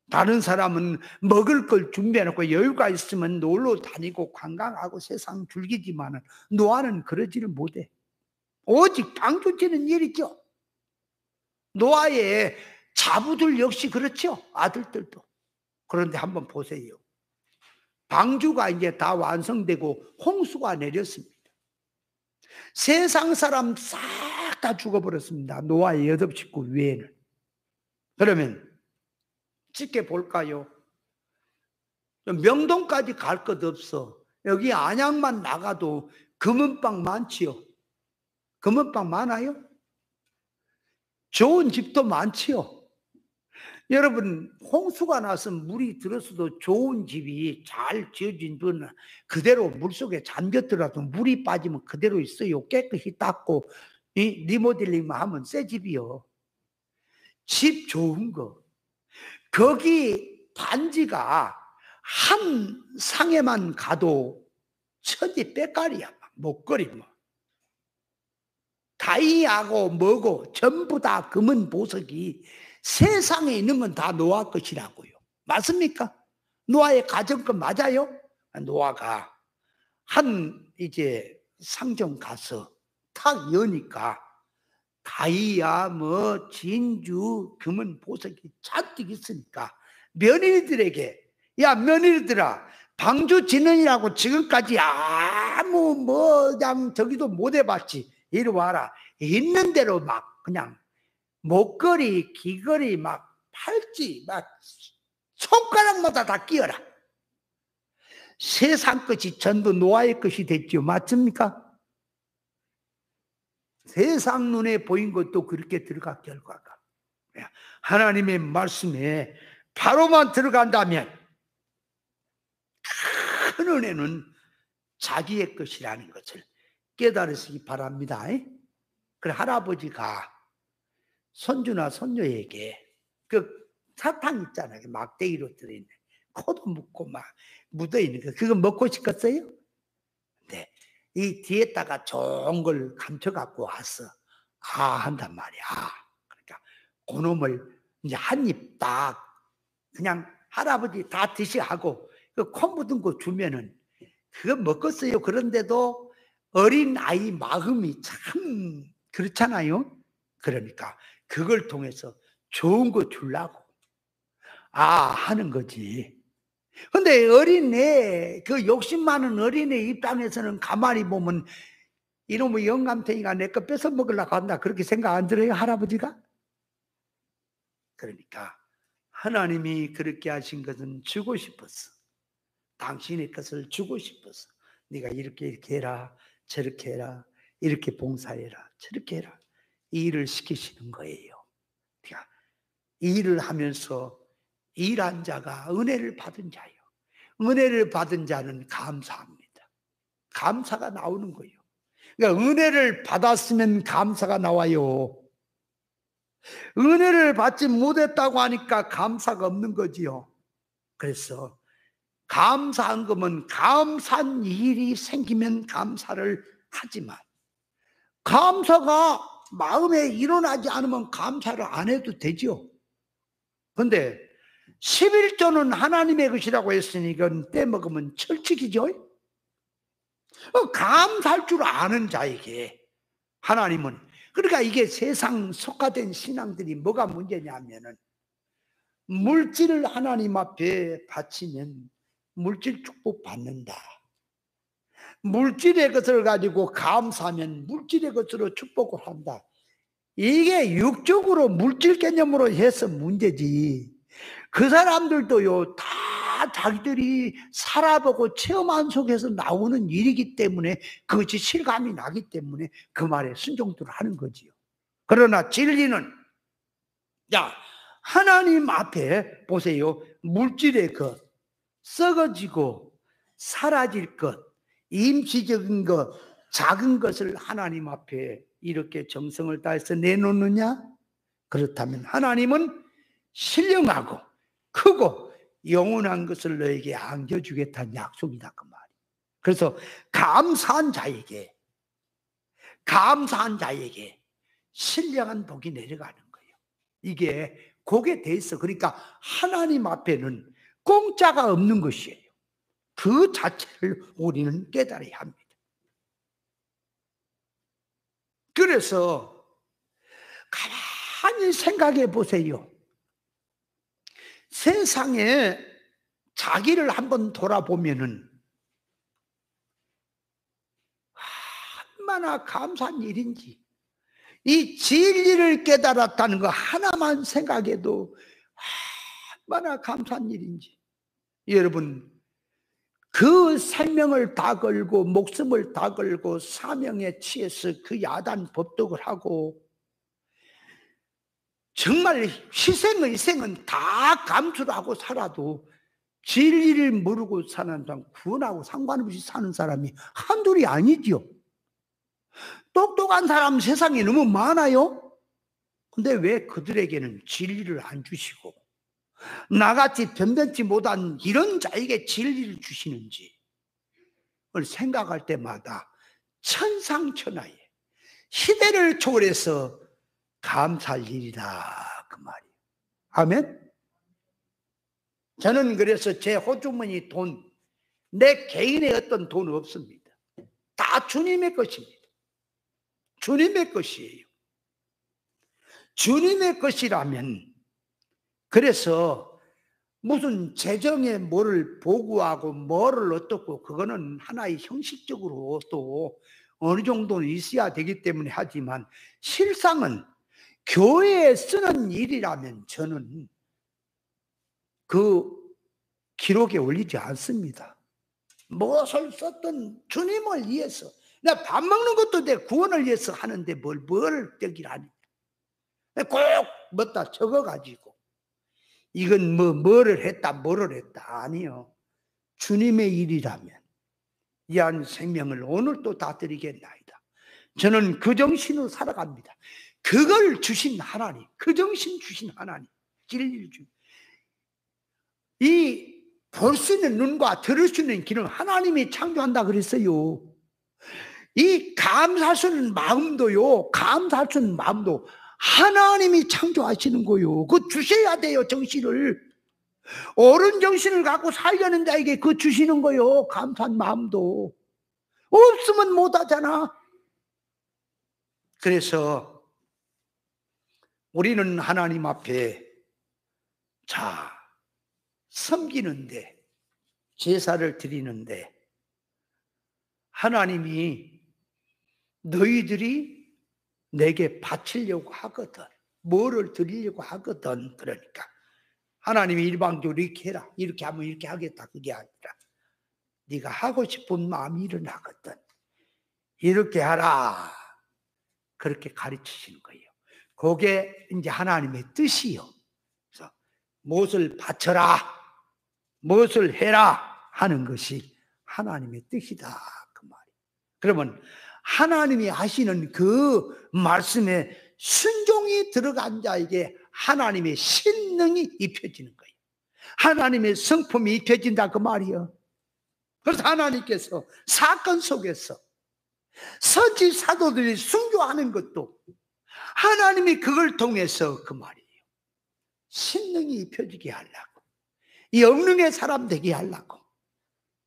다른 사람은 먹을 걸 준비해놓고 여유가 있으면 놀러 다니고 관광하고 세상 즐기지만 노아는 그러지를 못해. 오직 방주 짓는 일이죠. 노아의 자부들 역시 그렇죠. 아들들도. 그런데 한번 보세요. 방주가 이제 다 완성되고 홍수가 내렸습니다. 세상 사람 싹 다 죽어버렸습니다. 노아의 8 식구 외에는. 그러면 쉽게 볼까요? 명동까지 갈 것 없어. 여기 안양만 나가도 금은방 많지요. 금은방 많아요? 좋은 집도 많지요. 여러분, 홍수가 나서 물이 들었어도 좋은 집이 잘 지어진 집은 그대로 물속에 잠겼더라도 물이 빠지면 그대로 있어요. 깨끗이 닦고 리모델링 하면 새 집이요. 집 좋은 거. 거기 단지가 한 상에만 가도 천지 빼깔이야. 목걸이 뭐. 다이아고 뭐고 전부 다 금은 보석이 세상에 있는 건 다 노아 것이라고요. 맞습니까? 노아의 가정권 맞아요? 노아가 이제 상점 가서 탁 여니까 다이아 진주 금은 보석이 잔뜩 있으니까 며느리들에게, 야 며느리들아, 방주 짓느냐고 지금까지 아무 그냥 저기도 못 해봤지. 이리 와라. 있는 대로 막 그냥 목걸이, 귀걸이, 막 팔찌, 막 손가락마다 다 끼워라. 세상 것이 전부 노아의 것이 됐죠. 맞습니까? 세상 눈에 보인 것도 그렇게 들어갈 결과가. 하나님의 말씀에 바로만 들어간다면 큰 은혜는 자기의 것이라는 것을 깨달으시기 바랍니다. 그래, 할아버지가 손주나 손녀에게 그 사탕 있잖아요. 막대기로 들어있는, 코도 묻고 막 묻어있는 거, 그거 먹고 싶었어요? 근데 이 뒤에다가 좋은 걸 감춰갖고 와서 한단 말이야. 그러니까 그놈을 이제 한 입 딱 그냥 할아버지 다 드시하고 코 묻은 거 주면은 그거 먹겠어요. 그런데도 어린 아이 마음이 참 그렇잖아요. 그러니까 그걸 통해서 좋은 거 주려고 하는 거지. 근데 어린애, 그 욕심 많은 어린애 입장에서는 가만히 보면 이놈의 영감탱이가 내 거 뺏어 먹으려고 한다, 그렇게 생각 안 들어요, 할아버지가? 그러니까 하나님이 그렇게 하신 것은 주고 싶었어. 당신의 것을 주고 싶었어. 네가 이렇게 해라, 저렇게 해라, 이렇게 봉사해라, 저렇게 해라, 이 일을 시키시는 거예요. 그러니까 이 일을 하면서 일한 자가 은혜를 받은 자예요. 은혜를 받은 자는 감사합니다. 감사가 나오는 거예요. 그러니까 은혜를 받았으면 감사가 나와요. 은혜를 받지 못했다고 하니까 감사가 없는 거지요. 그래서 감사한 거면 감사한 일이 생기면 감사를 하지만, 감사가 마음에 일어나지 않으면 감사를 안 해도 되죠. 그런데 11조는 하나님의 것이라고 했으니 이건 떼먹으면 철칙이죠. 감사할 줄 아는 자에게 하나님은, 그러니까 이게 세상 속화된 신앙들이 뭐가 문제냐면은, 물질을 하나님 앞에 바치면 물질 축복 받는다, 물질의 것을 가지고 감사하면 물질의 것으로 축복을 한다, 이게 육적으로 물질 개념으로 해서 문제지. 그 사람들도요, 다 자기들이 살아보고 체험한 속에서 나오는 일이기 때문에 그것이 실감이 나기 때문에 그 말에 순종들을 하는 거지요. 그러나 진리는, 자, 하나님 앞에 보세요. 물질의 것, 썩어지고 사라질 것, 임시적인 것, 작은 것을 하나님 앞에 이렇게 정성을 다해서 내놓느냐? 그렇다면 하나님은 신령하고 크고 영원한 것을 너에게 안겨주겠다는 약속이다, 그 말이에요. 그래서 감사한 자에게 신령한 복이 내려가는 거예요. 이게 복에 대해서, 그러니까 하나님 앞에는 공짜가 없는 것이에요. 그 자체를 우리는 깨달아야 합니다. 그래서 가만히 생각해 보세요. 세상에 자기를 한번 돌아보면은 얼마나 감사한 일인지, 이 진리를 깨달았다는 거 하나만 생각해도 얼마나 감사한 일인지. 여러분, 그 생명을 다 걸고 목숨을 다 걸고 사명에 취해서 그 야단 법독을 하고 정말 희생은 다 감수를 하고 살아도 진리를 모르고 사는 사람, 구원하고 상관없이 사는 사람이 한둘이 아니죠. 똑똑한 사람 세상에 너무 많아요. 근데 왜 그들에게는 진리를 안 주시고 나같이 변변치 못한 이런 자에게 진리를 주시는지 생각할 때마다 천상천하에 시대를 초월해서 감사할 일이다, 그 말이에요. 아멘. 저는 그래서 제 호주머니 돈, 내 개인의 어떤 돈 없습니다. 다 주님의 것입니다. 주님의 것이에요. 주님의 것이라면, 그래서 무슨 재정에 뭐를 보고하고 뭐를 어떻고, 그거는 하나의 형식적으로 또 어느 정도는 있어야 되기 때문에 하지만, 실상은 교회에 쓰는 일이라면 저는 그 기록에 올리지 않습니다. 무엇을 썼든 주님을 위해서, 나 밥 먹는 것도 내 구원을 위해서 하는데 뭘 되길 하니, 꼭 뭐다 적어가지고 이건 뭐를 했다 아니요. 주님의 일이라면 이 한 생명을 오늘도 다 드리겠나이다. 저는 그 정신으로 살아갑니다. 그걸 주신 하나님, 그 정신 주신 하나님, 진리를 주신, 이 볼 수 있는 눈과 들을 수 있는 귀는 하나님이 창조한다 그랬어요. 이 감사할 수 있는 마음도요, 감사할 수 있는 마음도 하나님이 창조하시는 거요. 그거 주셔야 돼요, 정신을. 옳은 정신을 갖고 살려는 자에게 그 주시는 거요. 감사한 마음도. 없으면 못하잖아. 그래서 우리는 하나님 앞에 섬기는데, 제사를 드리는데 하나님이 너희들이 내게 바치려고 하거든, 뭐를 드리려고 하거든. 그러니까 하나님이 일방적으로 이렇게 해라, 이렇게 하면 이렇게 하겠다, 그게 아니라 네가 하고 싶은 마음이 일어나거든. 이렇게 하라, 그렇게 가르치시는 거예요. 그게 이제 하나님의 뜻이요. 그래서 무엇을 바쳐라, 무엇을 해라 하는 것이 하나님의 뜻이다, 그 말이에요. 그러면 하나님이 하시는 그 말씀에 순종이 들어간 자에게 하나님의 신능이 입혀지는 거예요. 하나님의 성품이 입혀진다, 그 말이에요. 그래서 하나님께서 사건 속에서 선지 사도들이 순교하는 것도 하나님이 그걸 통해서 그 말이에요. 신능이 입혀지게 하려고, 영능의 사람 되게 하려고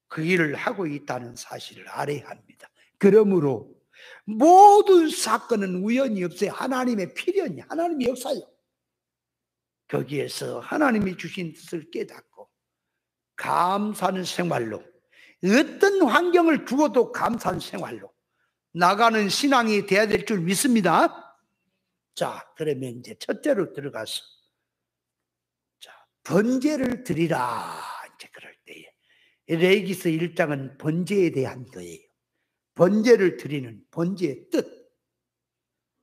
그 일을 하고 있다는 사실을 알아야 합니다. 그러므로 모든 사건은 우연이 없어요. 하나님의 필연이, 하나님의 역사요. 거기에서 하나님이 주신 뜻을 깨닫고 감사하는 생활로, 어떤 환경을 두어도 감사하는 생활로 나가는 신앙이 돼야 될 줄 믿습니다. 자, 그러면 이제 첫째로 들어가서 번제를 드리라. 이제 그럴 때에 레위기서 1장은 번제에 대한 거예요. 번제를 드리는 번제의 뜻.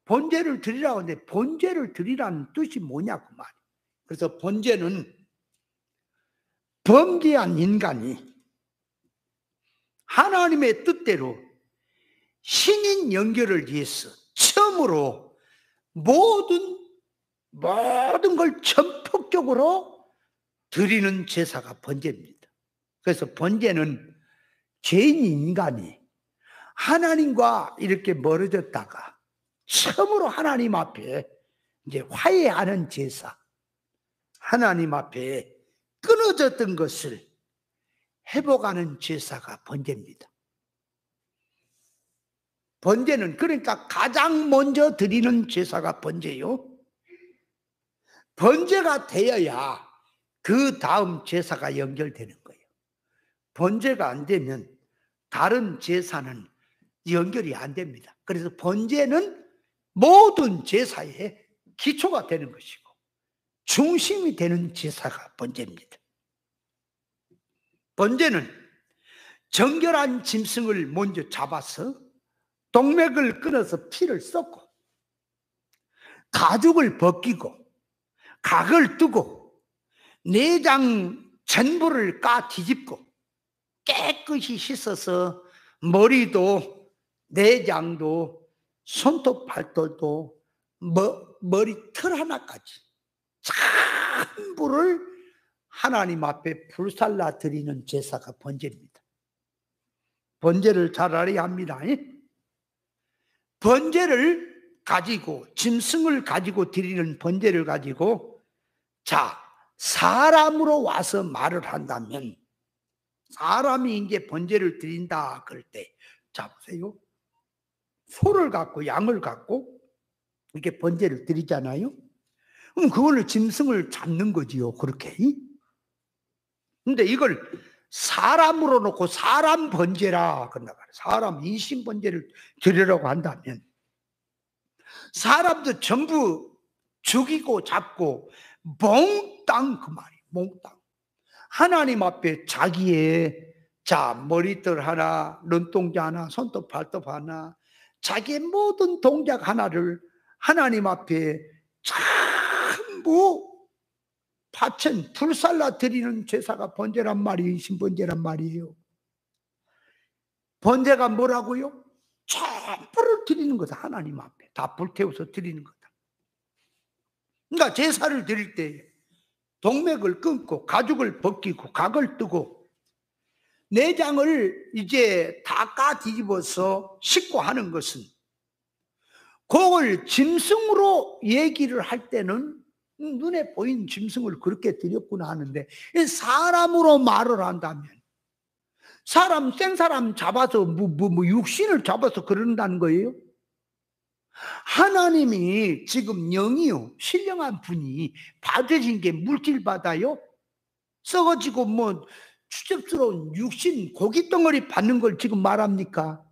번제를 드리라고 하는데 번제를 드리라는 뜻이 뭐냐고 말이에요. 그래서 번제는 범죄한 인간이 하나님의 뜻대로 신인 연결을 위해서 처음으로 모든 걸 전폭적으로 드리는 제사가 번제입니다. 그래서 번제는 죄인 인간이 하나님과 이렇게 멀어졌다가 처음으로 하나님 앞에 이제 화해하는 제사, 하나님 앞에 끊어졌던 것을 회복하는 제사가 번제입니다. 번제는 그러니까 가장 먼저 드리는 제사가 번제요. 번제가 되어야 그 다음 제사가 연결되는 거예요. 번제가 안 되면 다른 제사는 연결이 안 됩니다. 그래서 번제는 모든 제사의 기초가 되는 것이고 중심이 되는 제사가 번제입니다. 번제는 정결한 짐승을 먼저 잡아서 동맥을 끊어서 피를 쏟고 가죽을 벗기고 각을 뜨고 내장 전부를 까 뒤집고 깨끗이 씻어서 머리도 내장도 손톱 발톱도 머리 털 하나까지 전부를 하나님 앞에 불살라 드리는 제사가 번제입니다. 번제를 잘 알아야 합니다. 번제를 가지고, 짐승을 가지고 드리는 번제를 가지고 사람으로 와서 말을 한다면, 사람이 이제 번제를 드린다 그럴 때, 보세요. 소를 갖고 양을 갖고 이렇게 번제를 드리잖아요. 그럼 그거를 짐승을 잡는 거지요, 그렇게. 근데 이걸 사람으로 놓고 사람 번제라 그런다 말이에요. 사람 인신 번제를 드리려고 한다면 사람도 전부 죽이고 잡고 몽땅, 그 말이에요. 몽땅 하나님 앞에 자기의 머리털 하나, 눈동자 하나, 손톱 발톱 하나, 자기의 모든 동작 하나를 하나님 앞에 전부 파천 불살라 드리는 제사가 번제란 말이에요. 신번제란 말이에요. 번제가 뭐라고요? 전부를 드리는 거다. 하나님 앞에 다 불태워서 드리는 거다. 그러니까 제사를 드릴 때 동맥을 끊고 가죽을 벗기고 각을 뜨고 내장을 이제 다 까 뒤집어서 씻고 하는 것은, 그걸 짐승으로 얘기를 할 때는 눈에 보인 짐승을 그렇게 드렸구나 하는데, 사람으로 말을 한다면, 생사람 잡아서 육신을 잡아서 그런다는 거예요. 하나님이 지금 영이요, 신령한 분이 받으신 게 물질 받아요? 썩어지고 추접스러운 육신 고깃덩어리 받는 걸 지금 말합니까?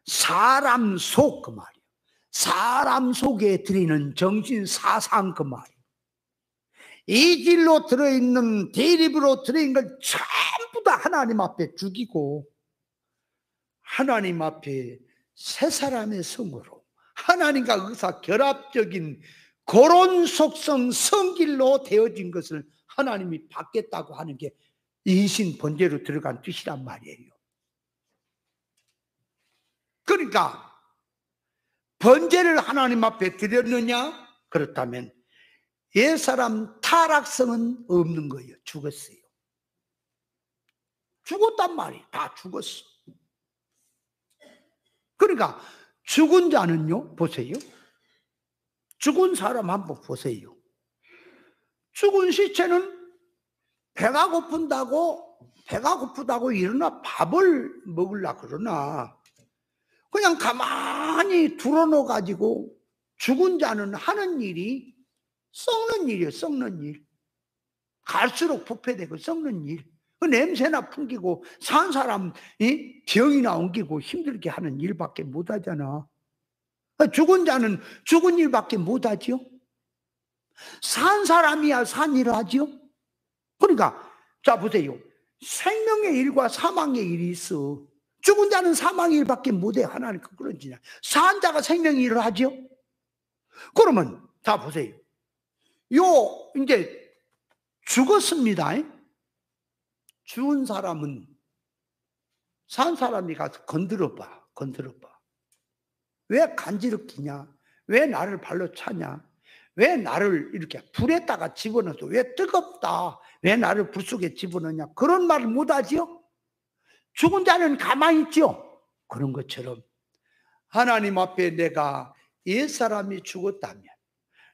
사람 속, 그 말이에요. 사람 속에 들이는 정신 사상, 그 말이에요. 이질로 들어있는, 대립으로 들어있는 걸 전부 다 하나님 앞에 죽이고, 하나님 앞에 새 사람의 성으로 하나님과 의사 결합적인 그런 속성 성길로 되어진 것을 하나님이 받겠다고 하는 게 인신 번제로 들어간 뜻이란 말이에요. 그러니까 번제를 하나님 앞에 드렸느냐? 그렇다면 옛사람 타락성은 없는 거예요. 죽었어요. 죽었단 말이에요. 다 죽었어. 그러니까 죽은 자는요, 보세요. 죽은 사람 한번 보세요. 죽은 시체는 배가 고프다고 일어나 밥을 먹으려고 그러나 그냥 가만히 둘어놓아가지고 죽은 자는 하는 일이 썩는 일이에요. 썩는 일. 갈수록 부패되고 썩는 일. 그 냄새나 풍기고 산 사람 병이나 옮기고 힘들게 하는 일밖에 못하잖아. 죽은 자는 죽은 일밖에 못하지요. 산 사람이야 산 일을 하지요. 그러니까 자 보세요. 생명의 일과 사망의 일이 있어. 죽은 자는 사망의 일밖에 못해. 하나님 그런지 산 자가 생명의 일을 하지요. 그러면 자 보세요. 이제 죽었습니다. 죽은 사람은 산 사람이 가서 건드려봐. 왜 간지럽히냐? 왜 나를 발로 차냐? 왜 나를 이렇게 불에다가 집어넣어서 왜 뜨겁다? 왜 나를 불 속에 집어넣냐? 그런 말을 못하지요? 죽은 자는 가만히 있죠? 그런 것처럼 하나님 앞에 내가 옛사람이 죽었다면,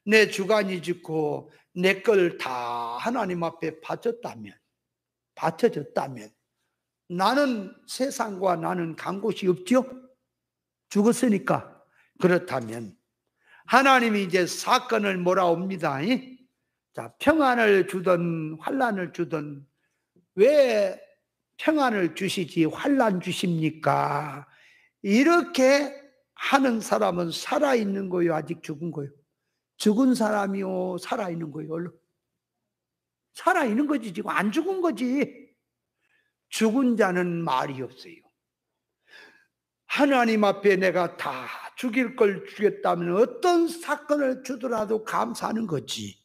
내 주관이 죽고 내 걸 다 하나님 앞에 바쳐졌다면 나는 세상과 나는 간 곳이 없죠? 죽었으니까. 그렇다면 하나님이 이제 사건을 몰아옵니다. 자, 평안을 주든 환난을 주든 왜 평안을 주시지 환난 주십니까? 이렇게 하는 사람은 살아있는 거요, 아직 죽은 거요? 죽은 사람이요, 살아있는 거요? 살아있는 거지. 지금 안 죽은 거지. 죽은 자는 말이 없어요. 하나님 앞에 내가 다 죽일 걸 주겠다면 어떤 사건을 주더라도 감사하는 거지.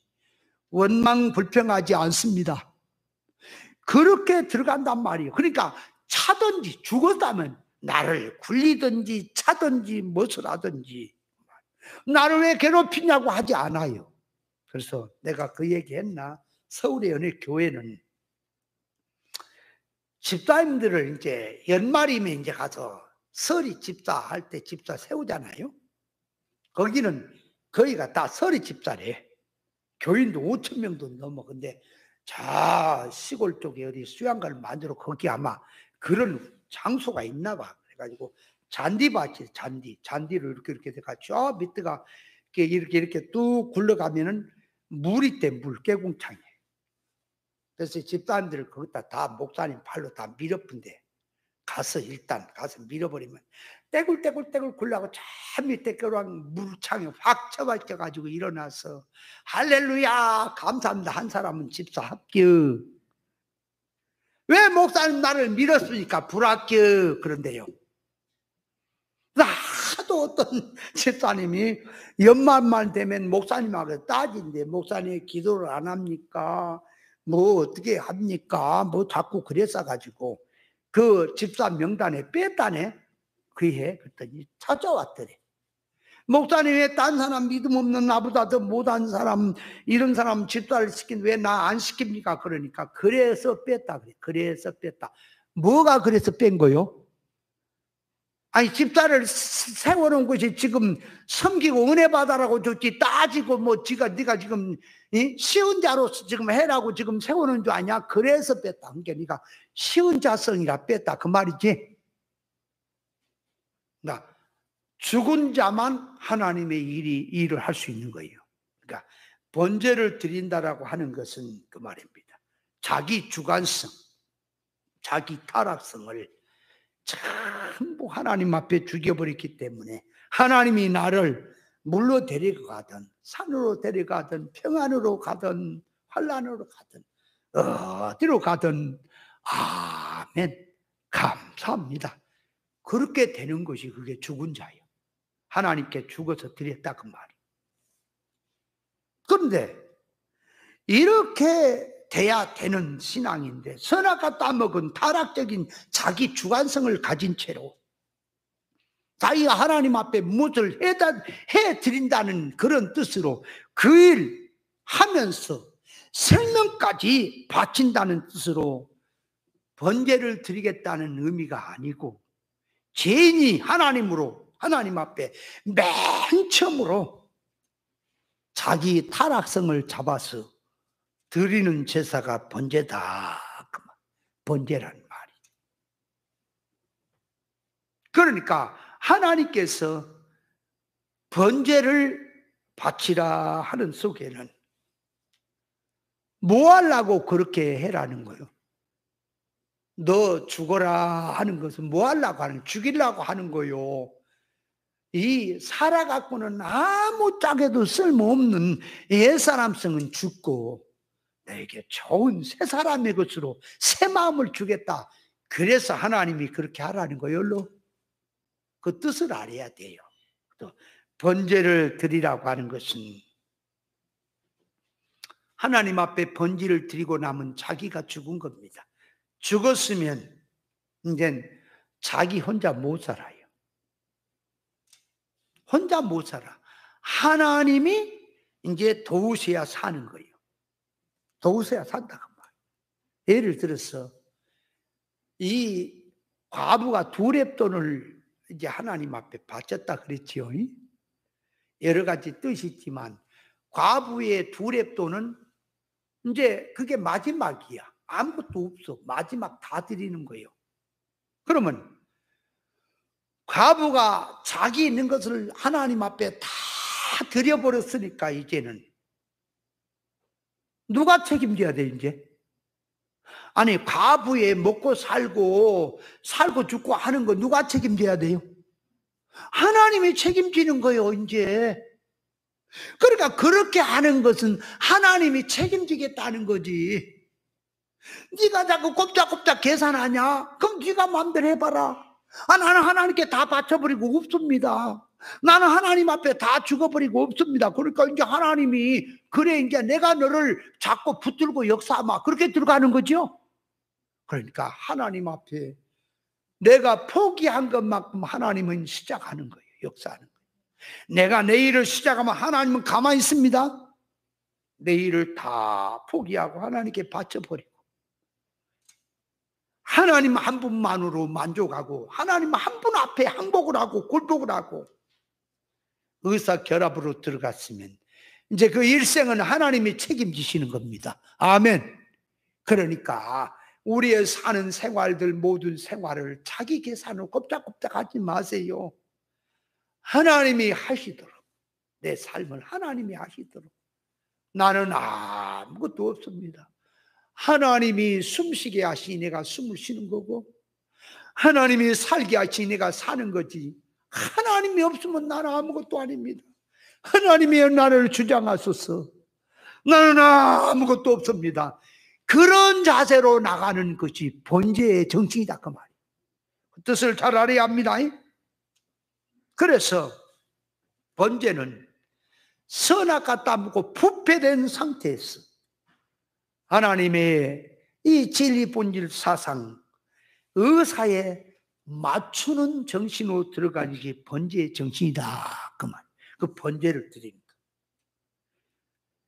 원망불평하지 않습니다. 그렇게 들어간단 말이에요. 그러니까 차든지 죽었다면 나를 굴리든지 차든지 무엇을 하든지 나를 왜 괴롭히냐고 하지 않아요. 그래서 내가 그 얘기했나? 서울의 어느 교회는 집사님들을 이제 연말이면 이제 가서 설이 집사할 때 집사 세우잖아요. 거기는 거기가 다 설이 집사래. 교인도 5,000명도 넘어. 근데 저 시골 쪽에 어디 수양가를 만들어 거기 아마 그런 장소가 있나 봐. 그래가지고 잔디밭이 잔디를 이렇게 돼가지고 저 밑에가 이렇게 뚝 굴러가면은 물이 때 물 깨궁창에. 그래서 집사람들을 거기다 다 목사님 발로 다 밀어푼대. 일단 가서 밀어버리면 떼굴떼굴 굴러가고 저 밑에 껴랑 물창에 확 쳐박혀가지고 일어나서 할렐루야 감사합니다 한 사람은 집사 합격. 왜 목사님 나를 밀었으니까 불합격 그런데요. 하도 어떤 집사님이 연말만 되면 목사님하고 따진대. 목사님 기도를 안 합니까? 뭐 어떻게 합니까? 뭐 자꾸 그랬어가지고 그 집사 명단에 뺐다네. 그해 그랬더니 찾아왔더래. 목사님 왜 딴 사람 믿음 없는 나보다 더 못한 사람 이런 사람 집사를 시킨 왜 나 안 시킵니까? 그러니까 그래서 뺐다 그래. 그래서 뺐다. 뭐가 그래서 뺀 거요? 아니 집사를 세워놓은 것이 지금 섬기고 은혜 받아라고 줬지 따지고 뭐 네가 지금 쉬운 자로서 지금 해라고 지금 세워놓은 줄 아냐? 그래서 뺐다. 그러니까 네가 쉬운 자성이라 뺐다 그 말이지. 그러니까 죽은 자만 하나님의 일을 할 수 있는 거예요. 그러니까 번제를 드린다라고 하는 것은 그 말입니다. 자기 주관성, 자기 타락성을 전부 하나님 앞에 죽여버렸기 때문에 하나님이 나를 물로 데려가든 산으로 데려가든 평안으로 가든 환난으로 가든 어디로 가든 아멘 감사합니다. 그렇게 되는 것이 그게 죽은 자예요. 하나님께 죽어서 드렸다 그 말이에요. 그런데 이렇게 돼야 되는 신앙인데 선악과 따먹은 타락적인 자기 주관성을 가진 채로 자기가 하나님 앞에 무엇을 해드린다는 그런 뜻으로 그 일 하면서 생명까지 바친다는 뜻으로 번제를 드리겠다는 의미가 아니고 죄인이 하나님 앞에 맨 처음으로 자기 타락성을 잡아서 드리는 제사가 번제다. 번제란 말이죠. 그러니까 하나님께서 번제를 바치라 하는 속에는 뭐 하려고 그렇게 해라는 거예요? 너 죽어라 하는 것은 뭐 하려고 하는, 죽이려고 하는 거요. 이 살아갖고는 아무 짝에도 쓸모없는 옛사람성은 죽고 내게 좋은 새 사람의 것으로 새 마음을 주겠다. 그래서 하나님이 그렇게 하라는 거예요. 그 뜻을 알아야 돼요. 또 번제를 드리라고 하는 것은 하나님 앞에 번제를 드리고 남은 자기가 죽은 겁니다. 죽었으면 이제 자기 혼자 못 살아요. 혼자 못 살아. 하나님이 이제 도우셔야 사는 거예요. 도우셔야 산다고 말이에요. 예를 들어서 이 과부가 두 렙돈을 이제 하나님 앞에 바쳤다 그랬지요. 여러 가지 뜻이 있지만 과부의 두 렙돈은 이제 그게 마지막이야. 아무것도 없어. 마지막 다 드리는 거예요. 그러면 과부가 자기 있는 것을 하나님 앞에 다 드려버렸으니까 이제는 누가 책임져야 돼 이제? 아니 과부에 먹고 살고 죽고 하는 거 누가 책임져야 돼요? 하나님이 책임지는 거예요 이제. 그러니까 그렇게 하는 것은 하나님이 책임지겠다는 거지. 네가 자꾸 꼼짝꼼짝 계산하냐? 그럼 네가 마음대로 해봐라. 나는 하나님께 다 바쳐버리고 없습니다. 나는 하나님 앞에 다 죽어버리고 없습니다. 그러니까 이제 하나님이 그래 이제 내가 너를 자꾸 붙들고 역사하마 그렇게 들어가는 거죠. 그러니까 하나님 앞에 내가 포기한 것만큼 하나님은 시작하는 거예요. 역사하는 거예요. 내가 내 일을 시작하면 하나님은 가만히 있습니다. 내 일을 다 포기하고 하나님께 바쳐버리고 하나님 한 분만으로 만족하고 하나님 한 분 앞에 항복을 하고 굴복을 하고 의사결합으로 들어갔으면 이제 그 일생은 하나님이 책임지시는 겁니다. 아멘. 그러니까 우리의 사는 생활들 모든 생활을 자기 계산으로 꼼짝꼼짝 하지 마세요. 하나님이 하시도록 내 삶을 하나님이 하시도록. 나는 아무것도 없습니다. 하나님이 숨쉬게 하시니 내가 숨을 쉬는 거고 하나님이 살게 하시니 내가 사는 거지. 하나님이 없으면 나는 아무것도 아닙니다. 하나님이 나를 주장하소서. 나는 아무것도 없습니다. 그런 자세로 나가는 것이 번제의 정신이다 그 말이에요. 그 뜻을 잘 알아야 합니다. 그래서 번제는 선악과 따먹고 부패된 상태에서 하나님의 이 진리 본질 사상 의사에 맞추는 정신으로 들어가는 게 번제의 정신이다 그 말. 그 번제를 드립니다.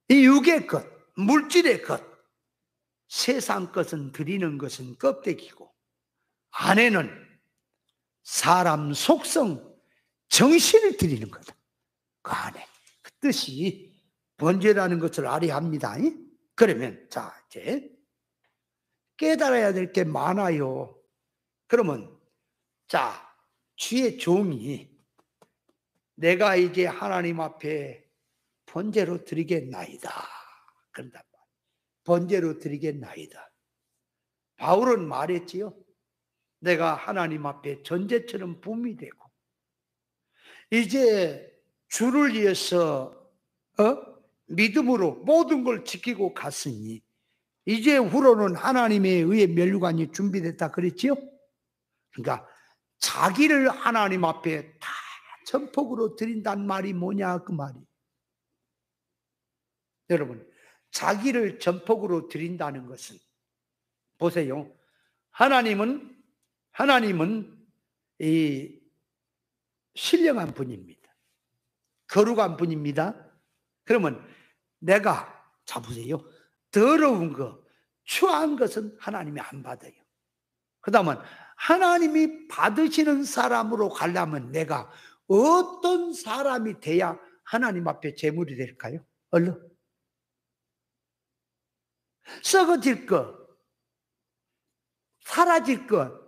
이 육의 것, 물질의 것, 세상 것은 드리는 것은 껍데기고 안에는 사람 속성, 정신을 드리는 거다. 그 안에 그 뜻이 번제라는 것을 알아야 합니다. 그러면 자, 이제 깨달아야 될 게 많아요. 그러면 자, 주의 종이 내가 이제 하나님 앞에 번제로 드리겠나이다. 그런단 말이에요. 번제로 드리겠나이다. 바울은 말했지요. 내가 하나님 앞에 전제처럼 붐이 되고 이제 주를 위해서 믿음으로 모든 걸 지키고 갔으니 이제 후로는 하나님에 의해 면류관이 준비됐다 그랬지요. 그러니까 자기를 하나님 앞에 다 전폭으로 드린다는 말이 뭐냐 그 말이. 여러분, 자기를 전폭으로 드린다는 것은 보세요. 하나님은 이 신령한 분입니다. 거룩한 분입니다. 그러면 내가 자 보세요. 더러운 거, 추한 것은 하나님이 안 받아요. 그다음은 하나님이 받으시는 사람으로 가려면 내가 어떤 사람이 돼야 하나님 앞에 제물이 될까요? 얼른 썩어질 것, 사라질 것,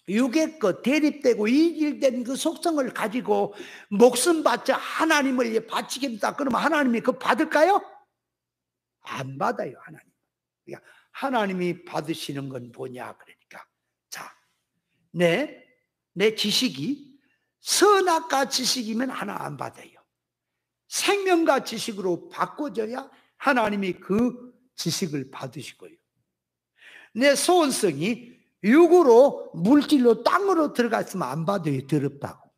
육의 것, 대립되고 이질된 그 속성을 가지고 목숨 바쳐 하나님을 위해 바치겠다. 그러면 하나님이 그거 받을까요? 안 받아요, 하나님. 그러니까 하나님이 받으시는 건 뭐냐 그러니까 자, 내 지식이 선악과 지식이면 하나 안 받아요. 생명과 지식으로 바꿔져야 하나님이 그 지식을 받으시고요. 내 소원성이 육으로 물질로 땅으로 들어갔으면 안 받아요. 더럽다고.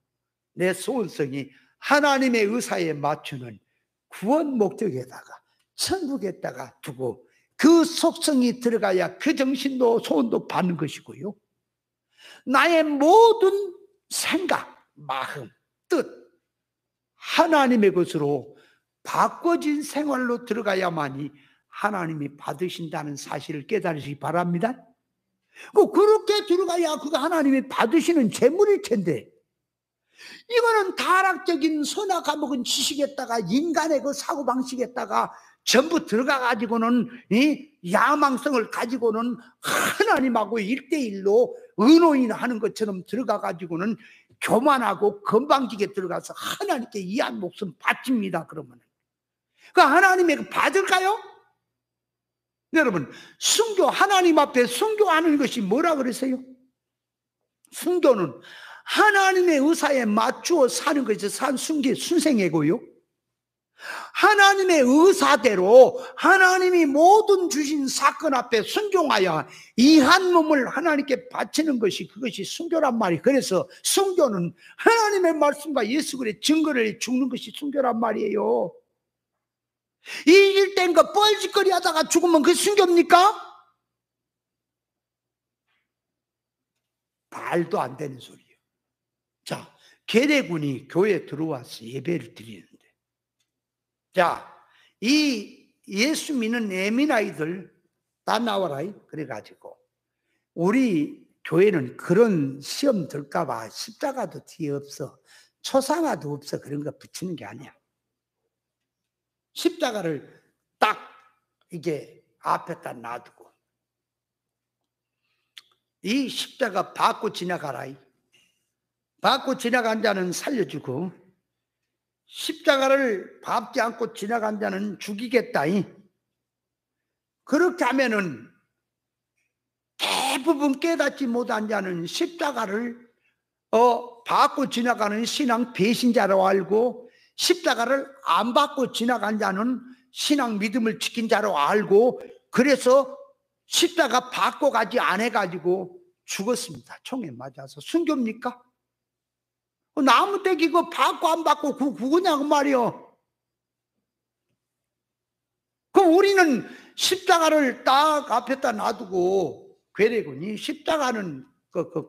내 소원성이 하나님의 의사에 맞추는 구원 목적에다가 천국에다가 두고 그 속성이 들어가야 그 정신도 소원도 받는 것이고요. 나의 모든 생각, 마음, 뜻 하나님의 것으로 바꿔진 생활로 들어가야만이 하나님이 받으신다는 사실을 깨달으시기 바랍니다. 그렇게 들어가야 그거 하나님이 받으시는 재물일 텐데 이거는 타락적인 선악 먹은 지식에다가 인간의 그 사고방식에다가 전부 들어가 가지고는 이 야망성을 가지고는 하나님하고 1대1로 의노인하는 것처럼 들어가 가지고는 교만하고 건방지게 들어가서 하나님께 이한 목숨 바칩니다. 그러면 그 하나님의 받을까요? 여러분, 순교, 하나님 앞에 순교하는 것이 뭐라 그랬어요? 순교는 하나님의 의사에 맞추어 사는 것이 순생애고요. 하나님의 의사대로 하나님이 모든 주신 사건 앞에 순종하여 이 한 몸을 하나님께 바치는 것이 그것이 순교란 말이에요. 그래서 순교는 하나님의 말씀과 예수 그리스도의 증거를 죽는 것이 순교란 말이에요. 이길 땐 거 뻘짓거리 하다가 죽으면 그게 순교입니까? 말도 안 되는 소리예요. 자, 계례군이 교회에 들어와서 예배를 드리는데 자, 이 예수 믿는 애민아이들 다 나와라 그래가지고 우리 교회는 그런 시험 들까봐 십자가도 뒤에 없어 초상화도 없어 그런 거 붙이는 게 아니야. 십자가를 딱 이게 앞에다 놔두고 이 십자가 받고 지나가라. 받고 지나간 자는 살려주고 십자가를 밟지 않고 지나간 자는 죽이겠다. 그렇게 하면은 대부분 깨닫지 못한 자는 십자가를 밟고 지나가는 신앙 배신자로 알고 십자가를 안 받고 지나간 자는 신앙 믿음을 지킨 자로 알고 그래서 십자가 받고 가지 않아가지고 죽었습니다. 총에 맞아서. 순교입니까? 나무떼기 그거 받고 안 받고 그거냐고 말이요. 그럼 우리는 십자가를 딱 앞에다 놔두고 괴뢰군이 십자가는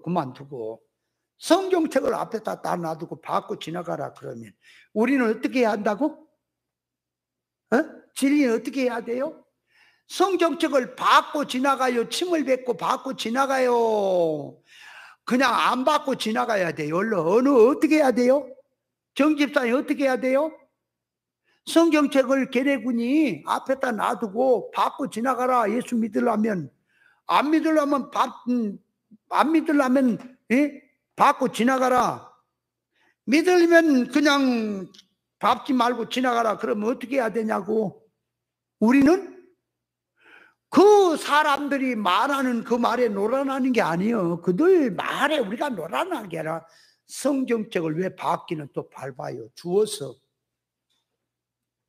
그만두고 성경책을 앞에다 딱 놔두고 받고 지나가라 그러면 우리는 어떻게 해야 한다고? 진리는 어떻게 해야 돼요? 성경책을 받고 지나가요. 침을 뱉고 받고 지나가요. 그냥 안 받고 지나가야 돼요. 어떻게 해야 돼요? 정집사님 어떻게 해야 돼요? 성경책을 계례군이 앞에다 놔두고 받고 지나가라. 예수 믿으려면. 안 믿으려면 안 믿으려면 받고 지나가라. 믿으려면 그냥 밟지 말고 지나가라. 그러면 어떻게 해야 되냐고. 우리는 그 사람들이 말하는 그 말에 놀아나는 게 아니에요. 그들 말에 우리가 놀아나는 게 아니라 성경책을 왜 받기는 또 밟아요. 주워서.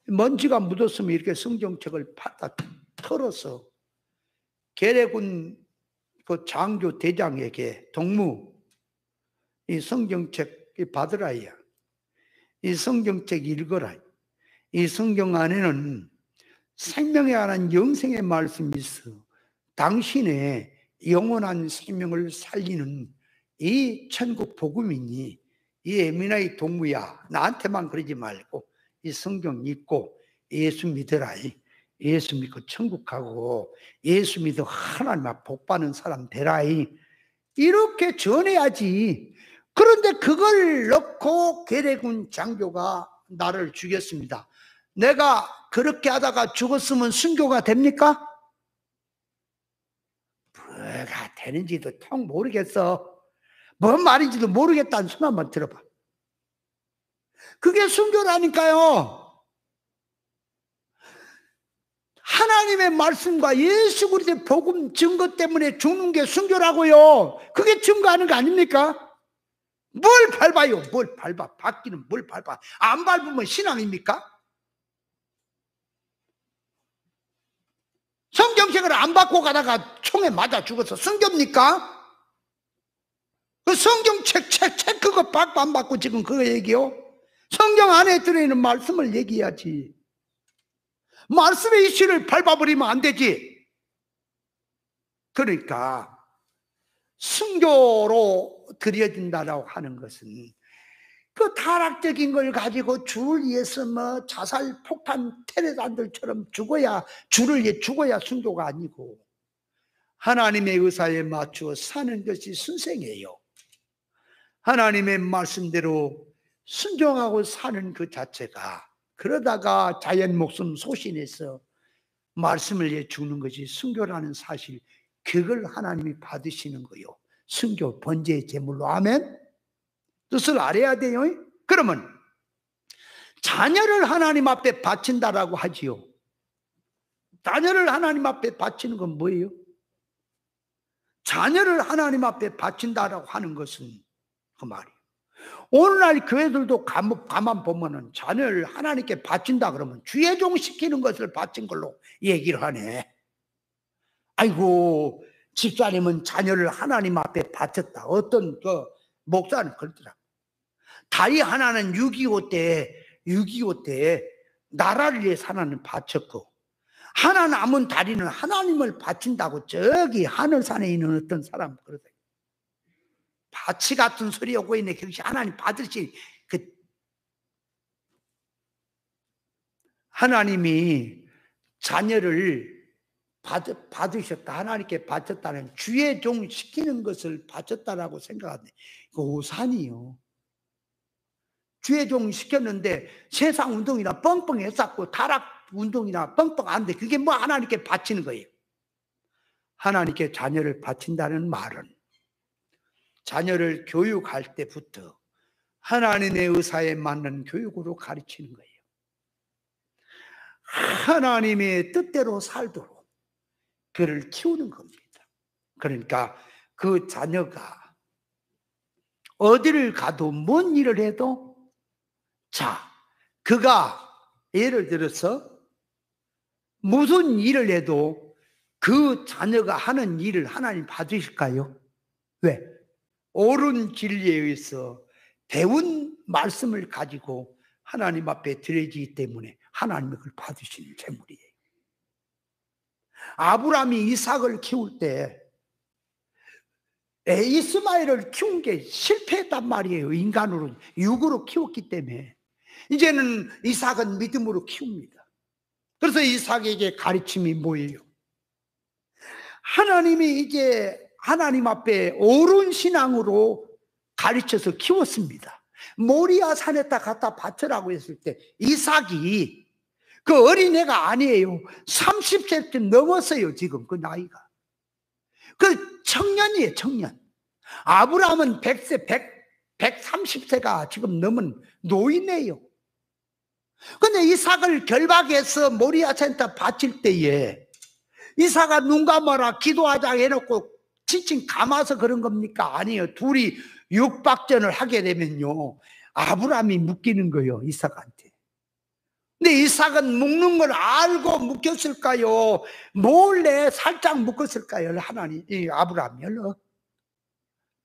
먼지가 묻었으면 이렇게 성경책을 팍 털어서 계례군 그 장교 대장에게 동무 이 성경책 받으라야. 이 성경책 읽어라. 이 성경 안에는 생명에 관한 영생의 말씀이 있어. 당신의 영원한 생명을 살리는 이 천국 복음이니 이 에미나의 동무야. 나한테만 그러지 말고 이 성경 읽고 예수 믿어라. 예수 믿고 천국 가고 예수 믿어 하나님 앞 복 받는 사람 되라. 이렇게 전해야지. 그런데 그걸 넣고 계례군 장교가 나를 죽였습니다. 내가 그렇게 하다가 죽었으면 순교가 됩니까? 뭐가 되는지도 통 모르겠어. 뭔 말인지도 모르겠다는 손 한번 들어봐. 그게 순교라니까요. 하나님의 말씀과 예수 그리스도의 복음 증거 때문에 죽는 게 순교라고요. 그게 증거하는 거 아닙니까? 뭘 밟아요? 뭘 밟아? 받기는 뭘 밟아? 안 밟으면 신앙입니까? 성경책을 안 받고 가다가 총에 맞아 죽어서 순교입니까? 그 성경책 그거 받고 안 받고 지금 그거 얘기요? 성경 안에 들어있는 말씀을 얘기해야지. 말씀의 이치를 밟아버리면 안 되지. 그러니까 순교로 드려진다라고 하는 것은 그 타락적인 걸 가지고 주를 위해서 뭐 자살 폭탄 테러단들처럼 주를 위해 죽어야 순교가 아니고 하나님의 의사에 맞추어 사는 것이 순생이에요. 하나님의 말씀대로 순종하고 사는 그 자체가, 그러다가 자연 목숨 소신해서 말씀을 위해 죽는 것이 순교라는 사실, 그걸 하나님이 받으시는 거요. 순교 번제의 제물로. 아멘. 뜻을 알아야 돼요. 그러면 자녀를 하나님 앞에 바친다라고 하지요. 자녀를 하나님 앞에 바치는 건 뭐예요? 자녀를 하나님 앞에 바친다라고 하는 것은 그 말이에요. 오늘날 교회들도 가만 보면은 자녀를 하나님께 바친다 그러면 주의 종 시키는 것을 바친 걸로 얘기를 하네. 아이고, 집사님은 자녀를 하나님 앞에 바쳤다. 어떤 그 목사는 그러더라. 다리 하나는 6.25 때 나라를 위해서 하나는 바쳤고, 하나 남은 다리는 하나님을 바친다고 저기 하늘산에 있는 어떤 사람 그러더라. 바치 같은 소리 오고 있네. 그것이 하나님 받으실 하나님이 자녀를 받으셨다. 하나님께 바쳤다는, 주의 종 시키는 것을 바쳤다라고 생각하네. 그 오산이요. 주의 종 시켰는데 세상 운동이나 뻥뻥 했었고 타락 운동이나 뻥뻥 안 돼. 그게 뭐 하나님께 바치는 거예요. 하나님께 자녀를 바친다는 말은 자녀를 교육할 때부터 하나님의 의사에 맞는 교육으로 가르치는 거예요. 하나님의 뜻대로 살도록 그를 키우는 겁니다. 그러니까 그 자녀가 어디를 가도 뭔 일을 해도, 자, 그가 예를 들어서 무슨 일을 해도 그 자녀가 하는 일을 하나님 받으실까요? 왜? 옳은 진리에 의해서 배운 말씀을 가지고 하나님 앞에 드려지기 때문에 하나님이 그걸 받으시는 재물이에요. 아브라함이 이삭을 키울 때 이스마엘을 키운 게 실패했단 말이에요. 인간으로, 육으로 키웠기 때문에. 이제는 이삭은 믿음으로 키웁니다. 그래서 이삭에게 가르침이 뭐예요? 하나님이 이제 하나님 앞에 옳은 신앙으로 가르쳐서 키웠습니다. 모리아 산에다 갖다 바쳐라고 했을 때 이삭이 그 어린애가 아니에요. 30세쯤 넘었어요. 지금 그 나이가. 그 청년이에요. 청년. 아브라함은 100세, 130세가 지금 넘은 노인이에요. 근데 이삭을 결박해서 모리아 산에다 바칠 때에 이삭아 눈 감아라 기도하자 해놓고 지친 감아서 그런 겁니까? 아니에요. 둘이 육박전을 하게 되면요, 아브라함이 묶이는 거예요. 이삭한테. 근데 이삭은 묶는 걸 알고 묶였을까요? 몰래 살짝 묶었을까요? 하나님, 아브라함이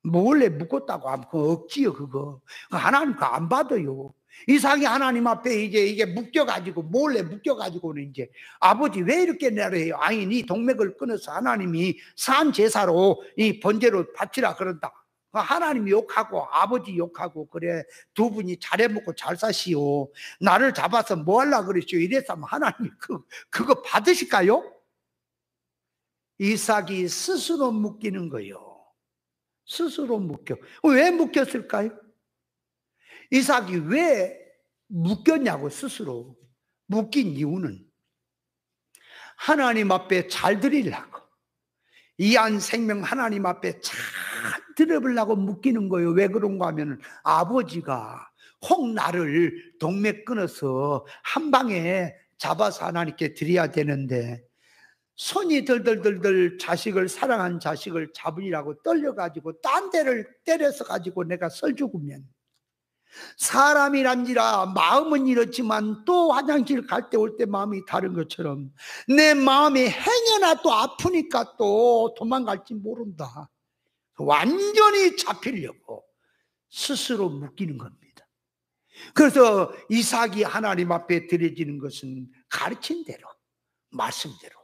몰래 묶었다고 하면 그거 억지요. 그거 하나님 그거 안 받아요. 이삭이 하나님 앞에 이게 묶여가지고 몰래 묶여가지고는 이제 아버지 왜 이렇게 내려 해요? 아니 네 동맥을 끊어서 하나님이 산 제사로 이 번제로 바치라 그런다. 하나님 욕하고 아버지 욕하고 그래 두 분이 잘해 먹고 잘 사시오. 나를 잡아서 뭐 하려고 그러시오? 이래서 하나님이 그거 받으실까요? 이삭이 스스로 묶이는 거예요. 스스로 묶여. 왜 묶였을까요? 이삭이 왜 묶였냐고 스스로. 묶인 이유는 하나님 앞에 잘 드리려고, 이한 생명 하나님 앞에 잘 드려보려고 묶이는 거예요. 왜 그런가 하면 아버지가 혹 나를 동맥 끊어서 한 방에 잡아서 하나님께 드려야 되는데 손이 덜덜덜덜 자식을, 사랑한 자식을 잡으려고 떨려가지고 딴 데를 때려서 가지고 내가 설 죽으면, 사람이란지라 마음은 이렇지만 또 화장실 갈 때 올 때 마음이 다른 것처럼 내 마음이 행여나 또 아프니까 또 도망갈지 모른다. 완전히 잡히려고 스스로 묶이는 겁니다. 그래서 이삭이 하나님 앞에 드려지는 것은 가르친 대로, 말씀대로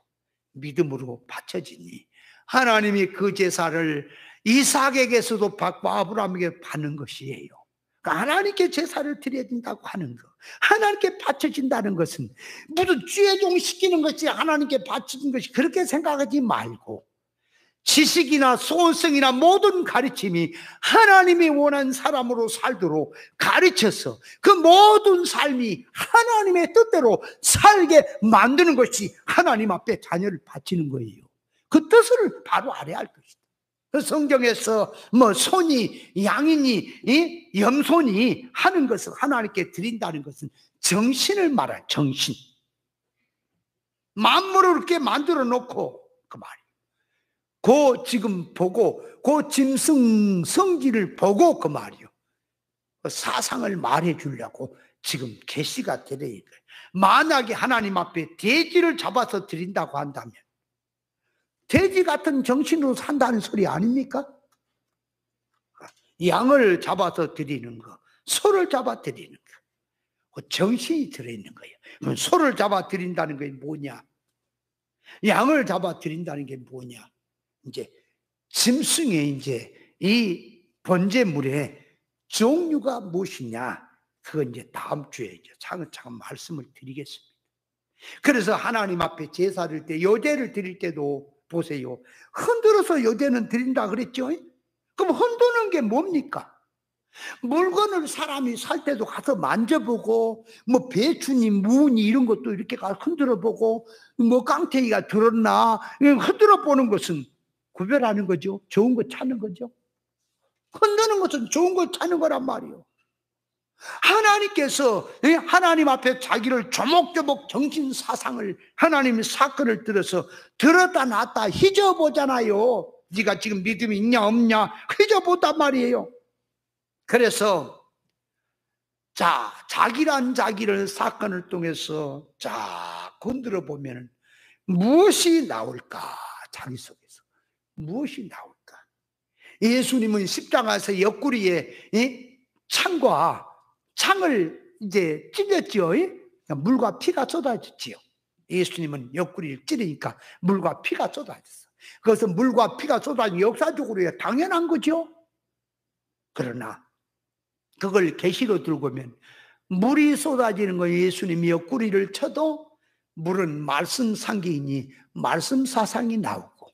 믿음으로 바쳐지니 하나님이 그 제사를 이삭에게서도 받고 아브라함에게 받는 것이에요. 그러니까 하나님께 제사를 드려진다고 하는 것, 하나님께 바쳐진다는 것은 무슨 쥐의종 시키는 것이 하나님께 바쳐진 것이 그렇게 생각하지 말고, 지식이나 소원성이나 모든 가르침이 하나님이 원하는 사람으로 살도록 가르쳐서 그 모든 삶이 하나님의 뜻대로 살게 만드는 것이 하나님 앞에 자녀를 바치는 거예요. 그 뜻을 바로 알아야 할 것이다. 성경에서 뭐 소니, 양이니, 염소니 하는 것을 하나님께 드린다는 것은 정신을 말하는, 정신. 만물을 이렇게 만들어 놓고 그 말이에요. 그 지금 보고 그 짐승 성질을 보고 그 말이요, 그 사상을 말해 주려고 지금 계시가 되어야 돼요. 만약에 하나님 앞에 돼지를 잡아서 드린다고 한다면 돼지 같은 정신으로 산다는 소리 아닙니까? 양을 잡아서 드리는 거, 소를 잡아 드리는 거, 그 정신이 들어있는 거예요. 그럼 소를 잡아 드린다는 게 뭐냐? 양을 잡아 드린다는 게 뭐냐? 이제 짐승의 이제 이 번제물의 종류가 무엇이냐? 그건 이제 다음 주에 이제 차근차근 말씀을 드리겠습니다. 그래서 하나님 앞에 제사를 때, 요제를 드릴 때도 보세요. 흔들어서 요제는 드린다 그랬죠? 그럼 흔드는 게 뭡니까? 물건을 사람이 살 때도 가서 만져보고, 뭐 배추니 무니 이런 것도 이렇게 가서 흔들어 보고, 뭐 깡태기가 들었나 흔들어 보는 것은 구별하는 거죠. 좋은 거 찾는 거죠. 흔드는 것은 좋은 걸 찾는 거란 말이에요. 하나님께서 하나님 앞에 자기를 조목조목 정신 사상을, 하나님의 사건을 들어서 들었다 놨다 휘저보잖아요. 네가 지금 믿음이 있냐 없냐 휘저보단 말이에요. 그래서 자기란 자기를 사건을 통해서 건드려 보면 무엇이 나올까? 자기 속에서 무엇이 나올까? 예수님은 십자가에서 옆구리에 창을 이제 찔렸지요. 물과 피가 쏟아졌지요. 예수님은 옆구리를 찌르니까 물과 피가 쏟아졌어. 그것은 물과 피가 쏟아진 역사적으로 당연한 거죠. 그러나 그걸 계시로 들고 오면 물이 쏟아지는 건 예수님이 옆구리를 쳐도 물은 말씀 상기이니 말씀 사상이 나오고,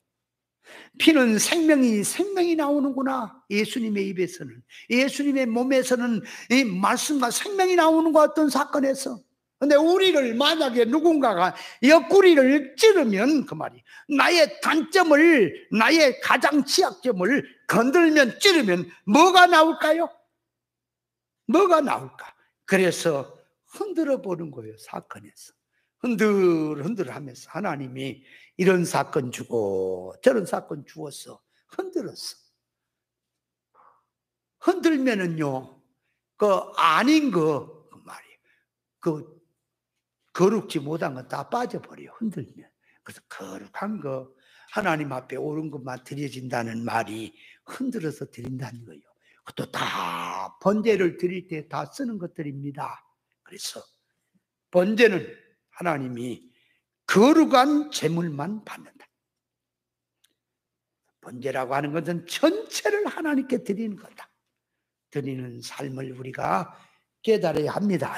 피는 생명이 나오는구나. 예수님의 입에서는, 예수님의 몸에서는 이 말씀과 생명이 나오는 것 같던 사건에서. 근데 우리를 만약에 누군가가 옆구리를 찌르면, 그 말이 나의 단점을, 나의 가장 취약점을 건들면, 찌르면 뭐가 나올까요? 뭐가 나올까? 그래서 흔들어 보는 거예요. 사건에서 흔들 하면서 하나님이 이런 사건 주고 저런 사건 주어서 흔들었어. 흔들면은요, 그 아닌 거, 그 말이에요. 그 거룩지 못한 건 다 빠져버려요. 흔들면. 그래서 거룩한 거, 하나님 앞에 옳은 것만 드려진다는 말이 흔들어서 드린다는 거예요. 그것도 다 번제를 드릴 때 다 쓰는 것들입니다. 그래서 번제는 하나님이 거룩한 제물만 받는다. 번제라고 하는 것은 전체를 하나님께 드리는 거다. 드리는 삶을 우리가 깨달아야 합니다.